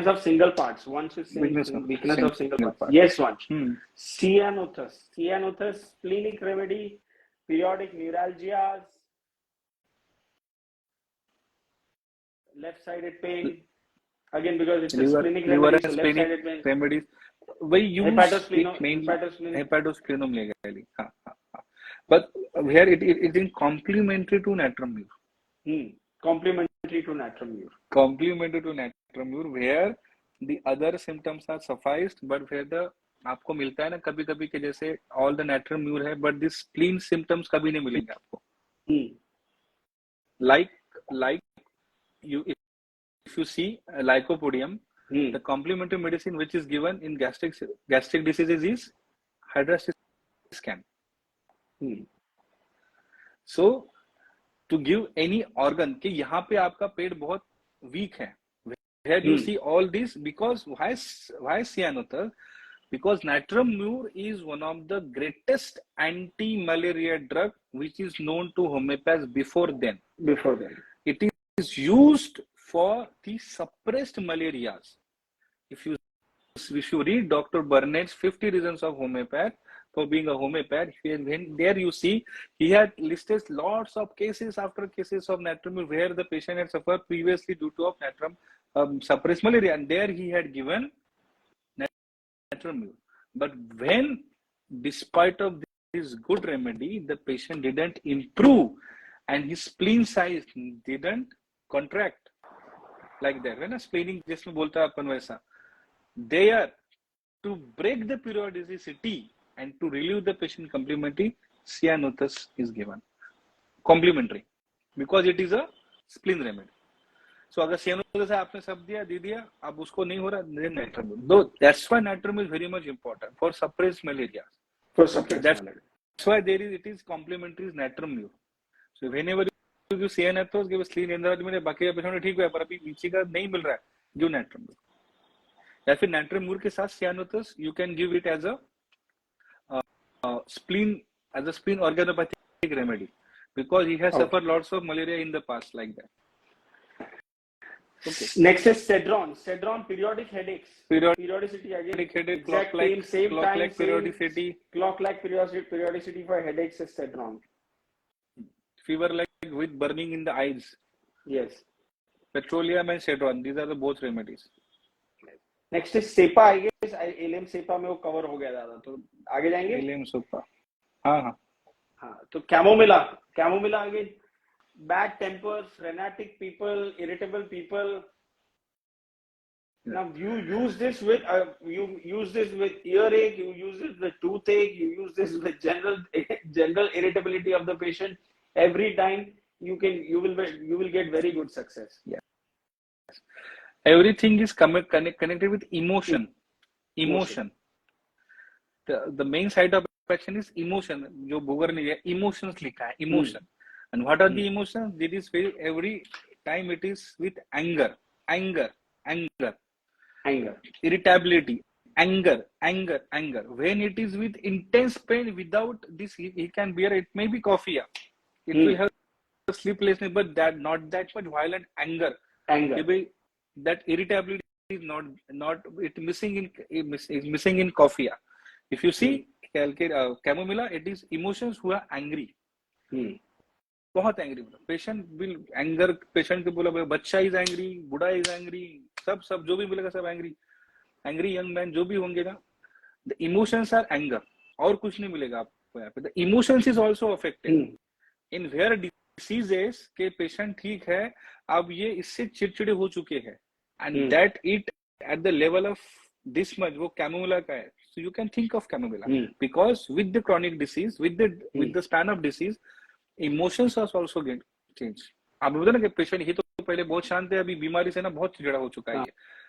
of single parts. Once is weakness of single parts. Yes, one. Ceanothus, splenic remedy, periodic neuralgias, left-sided pain. Again, because it's a splenic remedy, so left-sided pain. Remedies. We use hepatosplenomegaly. But here it is complementary to natrum mur. Complementary to natrum mur. Complementary to natrum mur, where the other symptoms are sufficed, but where the आपको मिलता है ना कभी-कभी के जैसे all the natrum mur है, but this spleen symptoms कभी नहीं मिलेंगे आपको. Like you, if you see lycopodium, the complementary medicine which is given in gastric diseases is hydroxyzine scan. So to give any organ कि यहाँ पे आपका पेट बहुत weak है, where you see all this, because why Ceanothus? Because natrum mur is one of the greatest anti-malaria drug which is known to homeopaths before then. It is used for the suppressed malarias. If you read Dr. Burnett's 50 Reasons of Homeopath for being a homeopath, when there you see he had listed lots of cases after cases of natrum mur where the patient had suffered previously due to natrum suppressed malaria, and there he had given natrum mur. But when, despite of this good remedy, the patient didn't improve and his spleen size didn't contract like that, when a spleening जिसमें बोलता है अपन वैसा, there to break the periodicity and to relieve the patient complementary, Ceanothus is given. Complementary, because it is a spleen remedy. सो अगर सियानोथस से आपने सब दिया दे दिया, अब उसको नहीं हो रहा, then natrium. Though that's why natrium is very much important for suppressed malaria. For suppressed That's malaria. why it is complementary is natrium use. So whenever you give Ceanothus, give clean enzyme में बाकी का patient ठीक है, पर अभी नीचे का नहीं मिल रहा है, जो natrium use. या फिर natrium use के साथ Ceanothus, you can give it as a spleen organopathic remedy, because he has suffered lots of malaria in the past like that. Okay. Next is Cedron. Cedron, periodic headaches. Periodicity again. Headache, Exact same time, periodicity. Clock-like periodicity for headaches is Cedron. Fever like with burning in the eyes. Yes. Petroleum and Cedron. These are the both remedies. Next is Cepa. I guess Alum Cepa में वो cover हो गया था, तो आगे जाएंगे. Alum Cepa. हाँ. तो Chamomilla. Chamomilla again. Bad tempers, rheumatic people, irritable people. Now you use this with earache, you use it with toothache, you use this with general irritability of the patient. Every time you will get very good success. Yeah. Everything is connected with emotion. The main side of action is emotion. जो बोगर ने emotions लिखा है, emotion. And what are the emotions? It is every time it is with anger, irritability, anger. When it is with intense pain, without this he can bear. It may be coffee. It will have sleeplessness, but not that much violent anger. That irritability is not it missing in coffee. If you see Chamomilla, it is emotions who are angry. बहुत angry patient will anger patient को बोला बच्चा is angry बूढ़ा is angry सब जो भी मिलेगा सब एंग्री यंग मैन जो भी होंगे ना द इमोशंस आर एंगर और कुछ नहीं मिलेगा आपको यहाँ पे the emotions is also affected in where diseases के पेशेंट ठीक है अब ये इससे चिड़चिड़े हो चुके हैं and that it at the level of this much वो कैमोमिला का है so you can think of chamomilla because with the chronic disease with the span of disease emotions are also get change आप बोलते ना कि patient ही तो पहले बहुत शांत है अभी बीमारी से ना बहुत चिड़चिड़ा हो चुका है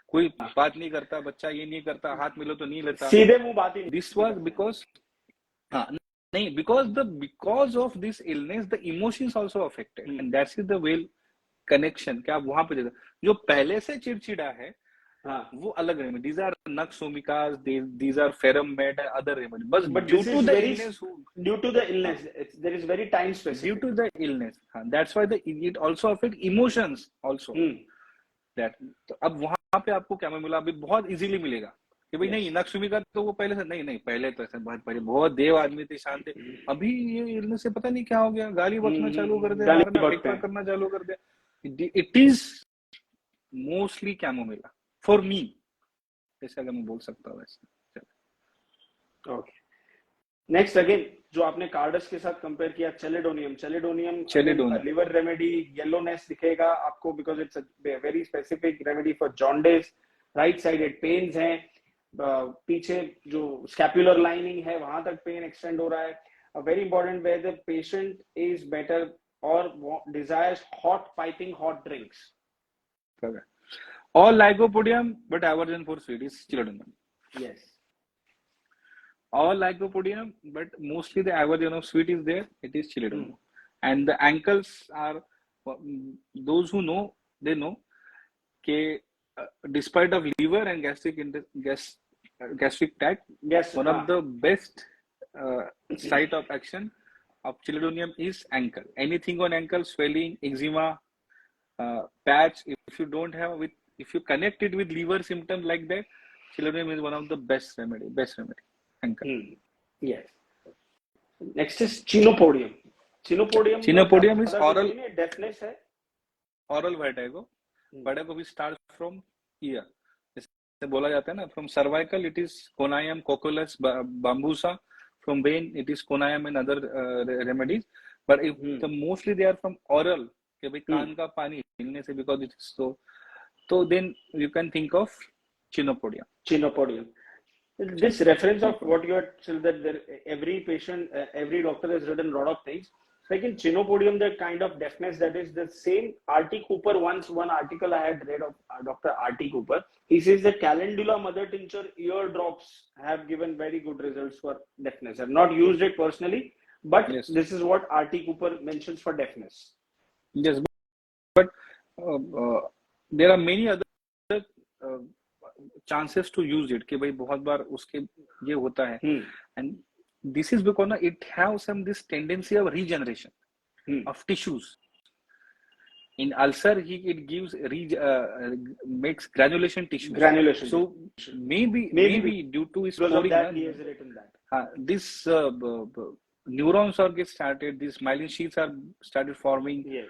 कोई बात नहीं करता बच्चा ये नहीं करता हाथ मिलो तो नहीं लेता सीधे मुंह बात ही दिस वाज बिकॉज नहीं because of this illness the emotions also affected and that's is the well connection क्या आप वहां पे जो पहले से चिड़चिड़ा है वो अलग remedy these are Naxomicas these are Ferrum Med and other remedies but due to the illness there is very time specific due to the illness that's why it also affect emotions also that तो अब वहां पे आपको क्या मिला अभी बहुत easily मिलेगा कि भाई नहीं नक्सोमिका तो वो पहले से नहीं पहले तो ऐसे बहुत देव आदमी थे शांत थे अभी ये इलनेस से पता नहीं क्या हो गया गाली बकना चालू कर दिया करना चालू कर दिया it is mostly Chamomilla for me ऐसा अगर मैं बोल सकता हूँ वैसे ओके नेक्स्ट अगेन जो आपने कार्डस के साथ कंपेयर किया चेलिडोनियम लिवर रेमेडी येलोनेस दिखेगा आपको because it's a very specific remedy for jaundice right sided pains हैं पीछे जो स्कैपुलर लाइनिंग है वहां तक पेन एक्सटेंड हो रहा है a very important where the patient is better और desires hot piping hot drinks all lycopodium but aversion for sweet is Chelidonium. Yes. All lycopodium but mostly the aversion of sweet is there. It is Chelidonium. And the ankles are those who know they know that despite of liver and gastric tract, one of the best site of action of Chelidonium is ankle. Anything on ankle, swelling, eczema, patch. If you connect it with liver symptoms like that, Chelidonium is one of the best remedy. Ankle. Yes. Next is Chenopodium. Chenopodium is oral. Deafness है. Oral vertigo. Vertigo we start from ear. जैसे बोला जाता है ना from cervical it is Conium, Cocculus, Bambusa. From vein it is Conium and other remedies. But if the mostly they are from oral. कि भाई कान का पानी हिलने से because it is so then you can think of Chenopodium. This reference of what you had said that every patient, every doctor has written a lot of things. Like in Chinopodium, the kind of deafness that is the same. R.T. Cooper, once one article I had read of Dr. R.T. Cooper, he says that Calendula mother tincture eardrops have given very good results for deafness. I've not used it personally, but Yes. this is what R.T. Cooper mentions for deafness. Yes, but there are many other chances to use it कि भाई बहुत बार उसके ये होता है, and this is because it has some this tendency of regeneration of tissues. In ulcer, it gives makes granulation tissues. Granulation. So maybe due to his because of that, he has written that. This neurons are get started. These myelin sheaths are started forming. Yes.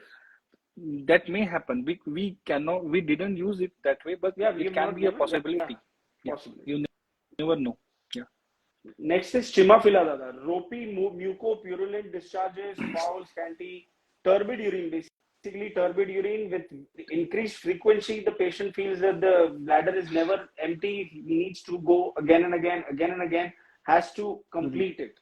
That may happen. We didn't use it that way, but Yeah, it can be a possibility. Yeah, possibly. You never know. Yeah. Next is Chimaphila, dada. Ropey, mucopurulent discharges, foul, scanty, turbid urine. Basically, turbid urine with increased frequency, the patient feels that the bladder is never empty. He needs to go again and again, has to complete it.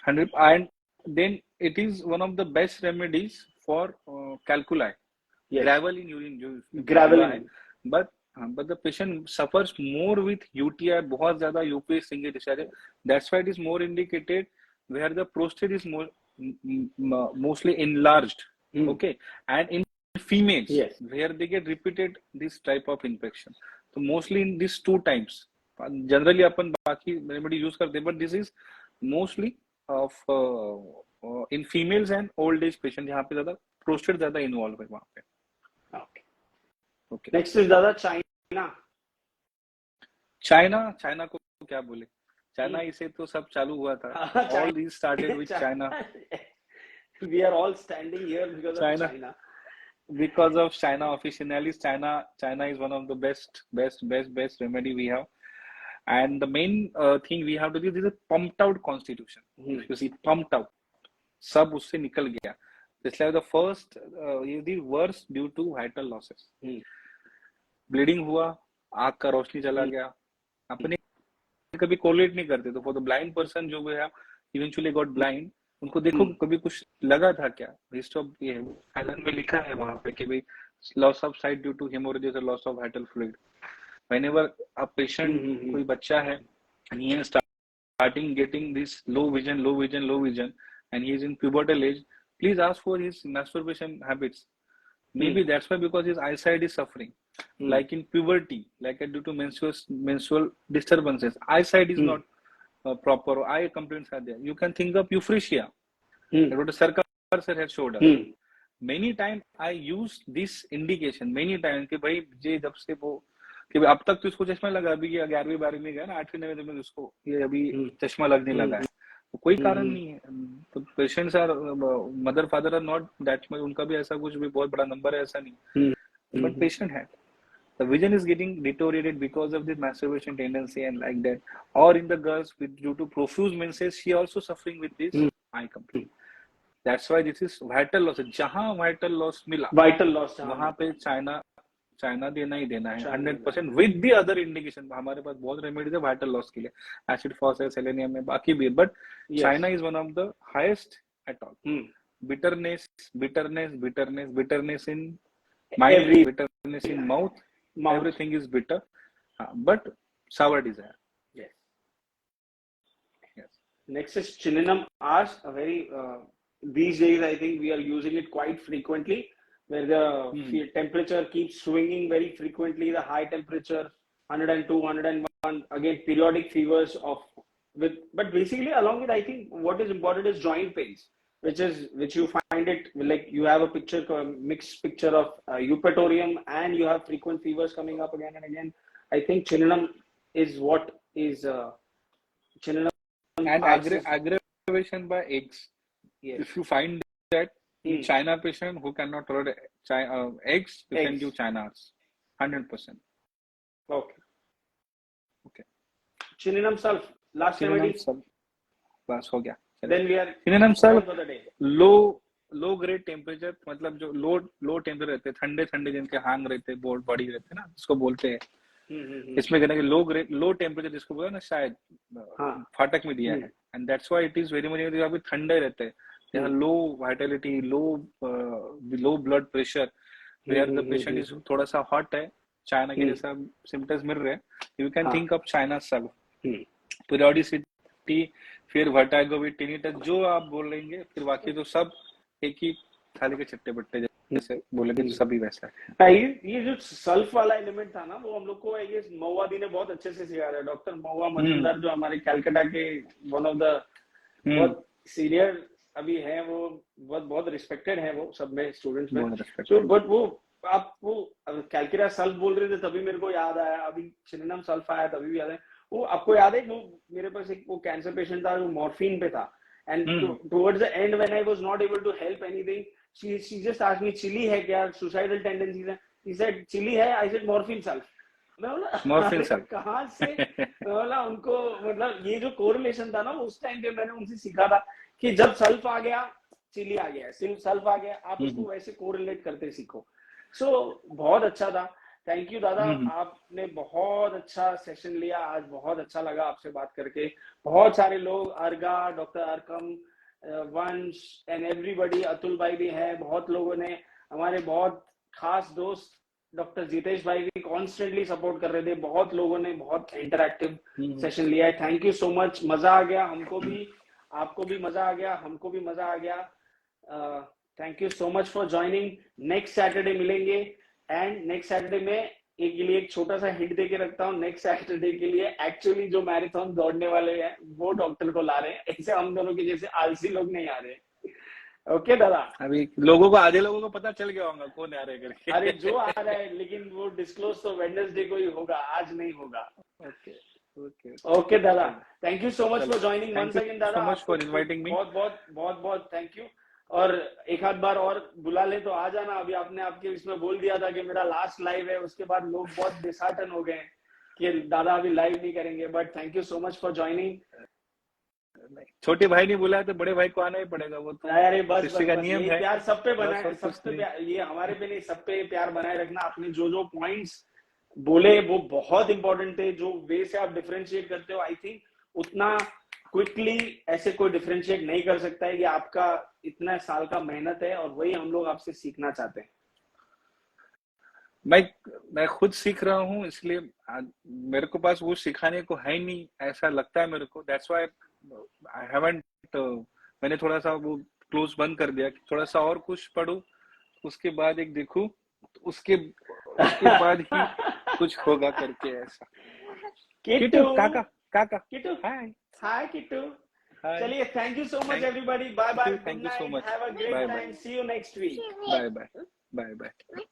And then it is one of the best remedies for calculi. Yes. Gravel in urine. Gravel. But the patient suffers more with UTI, बहुत ज़्यादा UPA single discharge. That's why it is more indicated where the prostate is mostly enlarged. Okay, and in females, yes, where they get repeated this type of infection. So mostly in these two times. Generally अपन बाकी remedy use करते, but this is mostly of in females and old age patient जहाँ पे ज़्यादा prostate ज़्यादा involved है वहाँ पे. Okay. Next is dada China को क्या बोले? China इसे तो सब चालू हुआ था. All these started with China. We are all standing here because of China. Because of China officinalis, China is one of the best remedy we have. And the main thing we have to do is a pumped out constitution. You see, pumped out. सब उससे निकल गया. This is the first, the worst due to vital losses. Bleeding हुआ, आँख का रोशनी चला गया. अपने कभी कोलेट नहीं करते, तो for the blind person जो भी है, eventually got blind, उनको देखो कभी कुछ लगा था क्या? History of ये आइलैंड में लिखा है वहाँ पे कि भाई loss of sight due to hemorrhage or loss of vital fluid. Whenever a patient कोई बच्चा है and he is starting getting this low vision, and he is in pubertal age, please ask for his masturbation habits. Maybe that's why, because his eyesight is suffering. Like in puberty, like due to menstrual disturbances, eyesight is not proper, eye complaints are there. You can think of euphoria. That's what the Sarkar sir has showed us. Many times I use this indication, many times, कि भाई ये जब से वो कि अब तक तो इसको चश्मा लगा, अभी 11वीं 12वीं में गया ना, 8वीं 9वीं में उसको ये अभी चश्मा लगने लगा है, तो कोई कारण नहीं है. तो patients are mother father are not that much, उनका भी ऐसा कुछ भी बहुत बड़ा नंबर है ऐसा नहीं, बट पेशेंट है the vision is getting deteriorated because of this masturbation tendency and like that, or in the girls with due to profuse menses, she also suffering with this eye complaint. That's why this is vital loss. जहाँ vital loss मिला, vital loss वहाँ पे China देना ही देना है 100% with the other indication. हमारे पास बहुत remedies है vital loss के लिए, acid phosphorus, selenium में बाकी भी, but China is one of the highest at all. Bitterness in mind, bitterness in mouth. Everything is bitter, but sour desire. Yes. Next is Chininum Ars. A very these days I think we are using it quite frequently, where the temperature keeps swinging very frequently. The high temperature 102, 101. Again, periodic fevers but basically along with, I think what is important is joint pains, which you find it like you have a mixed picture of eupatorium, and you have frequent fevers coming up again and again. I think Chininum is what is Chininum and aggravation by eggs. Yes. If you find that in China patient who cannot tolerate eggs, you can give China Ars 100%. Okay. Chininum sulph, last remedy. बस हो गया. Then we are Chininum sulph low grade temperature, मतलब जो low temperature रहते हैं, ठंडे जिनके Hong रहते हैं, बॉडी रहते हैं ना, इसको बोलते हैं इसमें कहना कि लो टेम्परेचर जिसको बोला ना शायद फाटक में दिया है, and that's why it is very much यहाँ पे ठंडा रहता है, यहाँ low vitality, low blood pressure, where the patient is थोड़ा सा हॉट है, चाइना के जैसा सिम्टम्स मिल रहे हैं, you can think of China सब पीरियोडिसिटी, फिर वर्टिगो विद टिनिटस जो आप बोलेंगे, फिर बाकी तो सब एक ही थाली के चट्टे बट्टे जैसे बोलेंगे, सभी वैसा है। ये जो सल्फ वाला एलिमेंट था ना, वो हम लोग को ये महुआ दी ने बहुत अच्छे से सिखाया है। डॉक्टर महुआ मजुमदार जो हमारे कैलकाटा के वन ऑफ द बहुत सीनियर अभी है, वो बहुत रिस्पेक्टेड है वो सब में स्टूडेंट्स में। तो बट वो आप वो कैलकेरिया सल्फ बोल रहे थे तभी मेरे को याद आया, अभी चिनिनम सल्फ आया तभी भी याद है। वो आपको याद है वो मेरे पास एक वो कैंसर पेशेंट था जो मॉर्फिन पे था, and towards the end when I was not able to help anything, she just asked me चिली है क्या, सुसाइडल टेंडेंसीज है, he said चिली है, I said मॉर्फिन सल्फ। मैं बोला मॉर्फिन सल्फ कहाँ से, मैं बोला उनको मतलब ये जो कोरिलेशन था ना उस टाइम पे मैंने उनसे सीखा था कि जब सल्फ आ गया चिली आ गया, सिर्फ सल्फ आ गया, आप उसको वैसे कोरिलेट करते सीखो। सो बहुत अच्छा था, थैंक यू दादा, आपने बहुत अच्छा सेशन लिया आज, बहुत अच्छा लगा आपसे बात करके। बहुत सारे लोग, अर्गा, डॉक्टर अरकम, वंश एंड एवरीबॉडी, अतुल भाई भी है, बहुत लोगों ने, हमारे बहुत खास दोस्त डॉक्टर जितेश भाई भी कॉन्स्टेंटली सपोर्ट कर रहे थे, बहुत लोगों ने बहुत इंटरैक्टिव सेशन लिया है। थैंक यू सो मच, मजा आ गया हमको भी, आपको भी मजा आ गया, हमको भी मजा आ गया। Thank you so much for joining. Next Saturday मिलेंगे, एंड नेक्स्ट सैटरडे में एक के लिए एक छोटा सा हिंट दे के रखता हूँ, नेक्स्ट सैटरडे के लिए एक्चुअली जो मैराथन दौड़ने वाले हैं वो डॉक्टर को ला रहे हैं, ऐसे हम दोनों के जैसे आलसी लोग नहीं आ रहे। ओके दादा, अभी लोगों को, आधे लोगों को पता चल गया होगा कौन आ रहे करके। अरे जो आ रहा है, लेकिन वो डिस्क्लोज तो वेडनेसडे को ही होगा, आज नहीं होगा। ओके दादा, thank you so much for joining once again दादा, so much for inviting me, बहुत थैंक यू। और एक आध बार और बुला ले तो आ जाना। अभी आपने आपके इसमें बोल दिया था कि मेरा लास्ट लाइव है, उसके बाद लोग बहुत डिसहार्टन हो गए कि दादा अभी लाइव नहीं करेंगे, but thank you so much for joining. छोटे भाई नहीं बुलाया तो बड़े भाई को आना ही पड़ेगा, वो तो अरे बस का नियम है। प्यार सब पे बनाए, सब पे ये हमारे पे नहीं, सब पे प्यार बनाए रखना। आपने जो पॉइंट्स बोले वो बहुत इंपॉर्टेंट थे, जो वे से आप डिफरेंशिएट करते हो, आई थिंक उतना क्विकली ऐसे कोई डिफरेंशिएट नहीं कर सकता है। कि आपका इतना साल का मेहनत है और वही हम लोग आपसे सीखना चाहते हैं। मैं खुद सीख रहा हूँ, इसलिए मेरे को पास वो सिखाने को है नहीं, ऐसा लगता है मेरे को। दैट्स व्हाई आई हैवंट, मैंने थोड़ा सा वो क्लोज बंद कर दिया कि थोड़ा सा और कुछ पढूं, उसके बाद एक देखूं, उसके बाद ही कुछ होगा करके ऐसा। किट्टू काका किट्टू, हाय किट्टू। Hi. चलिए, thank you so much everybody, bye bye, Thank you so much. Have a great Bye, time, bye. See you next week, bye bye.